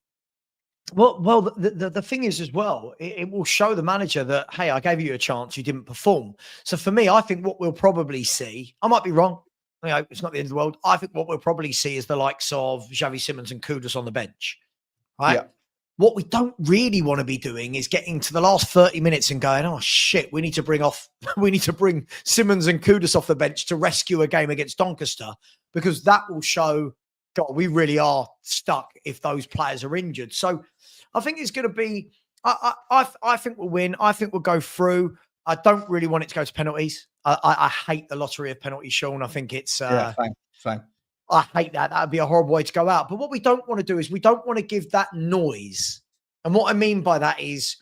Well, the thing is as well, it will show the manager that, hey, I gave you a chance, you didn't perform. So for me, I think what we'll probably see, I might be wrong, it's not the end of the world. I think what we'll probably see is the likes of Xavi Simons and Kudus on the bench, right? Yeah. What we don't really want to be doing is getting to the last 30 minutes and going, oh shit, we need to bring Simons and Kudus off the bench to rescue a game against Doncaster, because that will show, God, we really are stuck if those players are injured. So I think it's going to be, I think we'll win. I think we'll go through. I don't really want it to go to penalties. I hate the lottery of penalties, Sean. I think it's... Same. I hate that. That would be a horrible way to go out. But what we don't want to do is we don't want to give that noise. And what I mean by that is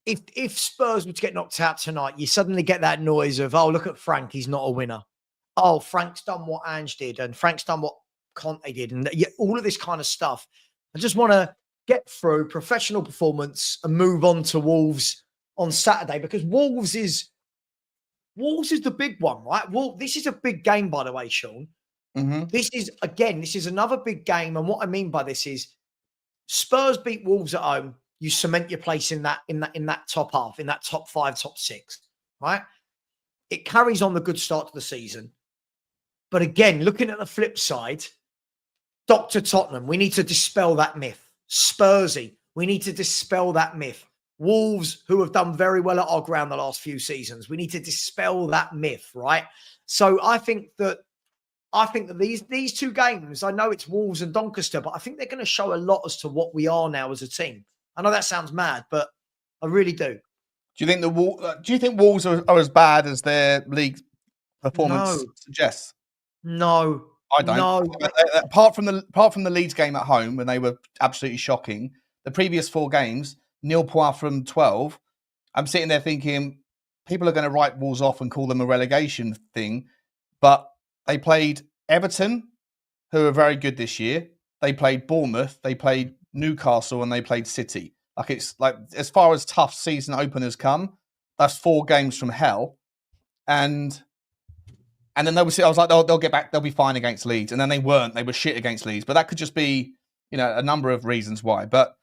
if Spurs were to get knocked out tonight, you suddenly get that noise of, oh, look at Frank, he's not a winner. Oh, Frank's done what Ange did, and Frank's done what Conte did, and all of this kind of stuff. I just want to get through professional performance and move on to Wolves on Saturday, because Wolves is the big one, right? Well, this is a big game, by the way, Sean. Mm-hmm. This is another big game. And what I mean by this is Spurs beat Wolves at home. You cement your place in that top half, in that top 5, top 6, right? it carries on the good start to the season. But again, looking at the flip side, Dr. Tottenham, we need to dispel that myth. Spursy, we need to dispel that myth. Wolves, who have done very well at our ground the last few seasons, we need to dispel that myth, right? So I think that these two games, I know it's Wolves and Doncaster, but I think they're going to show a lot as to what we are now as a team. I know that sounds mad, but I really do. Do you think Wolves are as bad as their league performance suggests? No, I don't. No. Apart from the Leeds game at home when they were absolutely shocking, the previous 4 games, 0 points from 12. I'm sitting there thinking people are going to write Wolves off and call them a relegation thing, but they played Everton, who are very good this year. They played Bournemouth, they played Newcastle, and they played City. Like, it's like, as far as tough season openers come, that's 4 games from hell. And then I was like, they'll get back, they'll be fine against Leeds. And then they weren't. They were shit against Leeds. But that could just be, a number of reasons why. But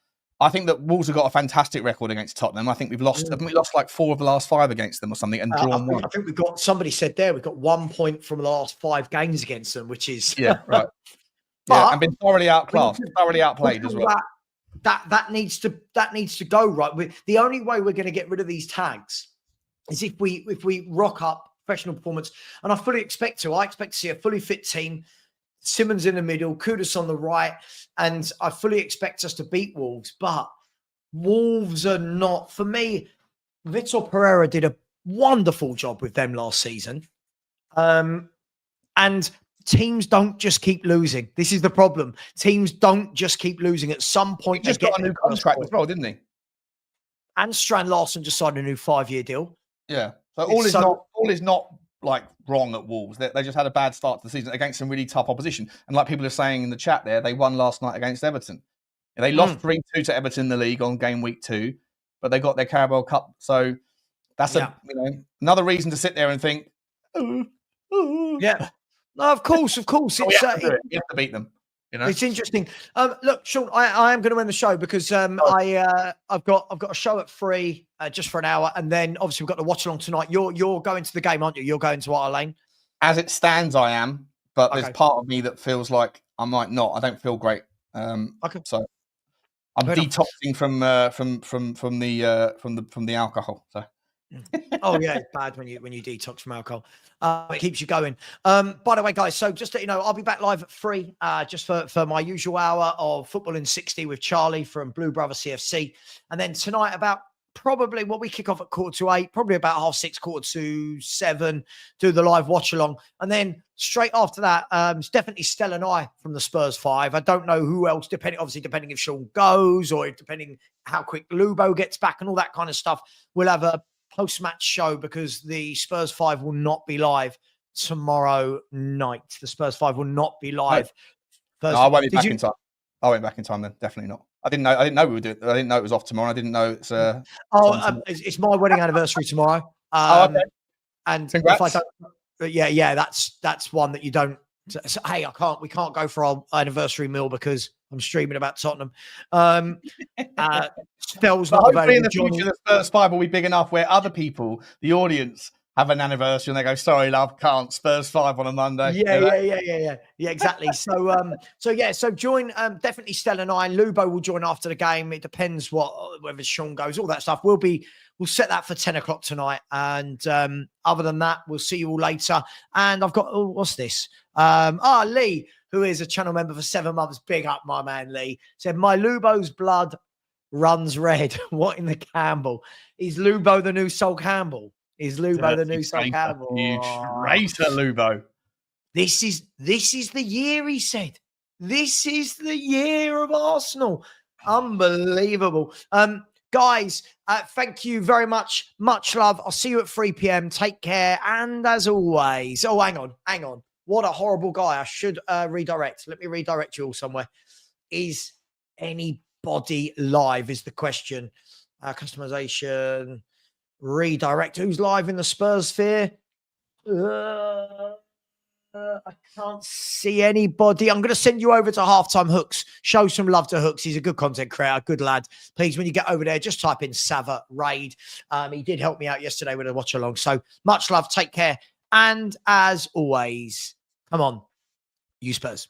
I think that Wolves have got a fantastic record against Tottenham. I think we've lost like 4 of the last 5 against them or something, and drawn 1. I think we've got, somebody said there, we've got 1 point from the last 5 games against them, which is right. But and been thoroughly outclassed, thoroughly outplayed as well. That needs to go, right. The only way we're going to get rid of these tags is if we rock up professional performance, and I expect to see a fully fit team, Simmons in the middle, Kudus on the right, and I fully expect us to beat Wolves. But Wolves are not, for me, Vitor Pereira did a wonderful job with them last season. And teams don't just keep losing. This is the problem. Teams don't just keep losing. At some point, he just got a new contract as well, didn't he? And Strand Larson just signed a new 5-year deal. Yeah. So all is not like wrong at Wolves. They just had a bad start to the season against some really tough opposition. And like people are saying in the chat there, they won last night against Everton. They lost 3-2 to Everton in the league on game week 2, but they got their Carabao Cup. So that's another reason to sit there and think, yeah. No, of course. It's, you have to beat them. It's interesting. Look, Sean, I am going to end the show because I've got a show at 3 just for an hour, and then obviously we've got the watch along tonight. You're going to the game, aren't you? You're going to White Lane. As it stands, I am, but there's part of me that feels like I might not. I don't feel great. So I'm detoxing from the alcohol. So. Oh yeah, it's bad when you detox from alcohol. It keeps you going. By the way, guys, so just to I'll be back live at 3 just for my usual hour of Football in 60 with Charlie from Blue Brother CFC, and then tonight about probably we kick off at 7:45, probably about 6:30, 7:45, do the live watch along, and then straight after that, it's definitely Stella and I from the Spurs 5. I don't know who else, depending if Sean goes or depending how quick Lubo gets back and all that kind of stuff. We'll have a post-match show because the Spurs 5 will not be live tomorrow night. The Spurs 5 will not be live. No, I won't be back in time. I went back in time then. Definitely not. I didn't know we were doing. I didn't know it was off tomorrow. I didn't know it's. It's my wedding anniversary tomorrow. Okay. And congrats. If I don't, yeah, that's one that you don't. So, hey, we can't go for our anniversary meal because I'm streaming about Tottenham. Spell's not available. In the future, the Spurs 5 will be big enough where other people, the audience, have an anniversary and they go, "Sorry, love, can't." Spurs 5 on a Monday. Yeah, exactly. So join. Definitely Stella and I. Lubo will join after the game. It depends whether Sean goes. All that stuff. We'll set that for 10 o'clock tonight. And other than that, we'll see you all later. And I've got what's this? Lee, who is a channel member for 7 months. Big up, my man Lee. Said my Lubo's blood runs red. What in the Campbell? Is Lubo the new Sol Campbell? Is Lubo the new Sol Campbell? You traitor, Lubo. This is the year, he said. This is the year of Arsenal. Unbelievable. Guys, thank you very much. Much love. I'll see you at 3 p.m. Take care. And as always, hang on. What a horrible guy. I should redirect. Let me redirect you all somewhere. Is anybody live is the question. Customization. Redirect. Who's live in the Spurs sphere? I can't see anybody. I'm going to send you over to Halftime Hooks. Show some love to Hooks. He's a good content creator, good lad. Please, when you get over there, just type in Savva Raid. He did help me out yesterday with a watch along. So much love. Take care. And as always, come on, you Spurs.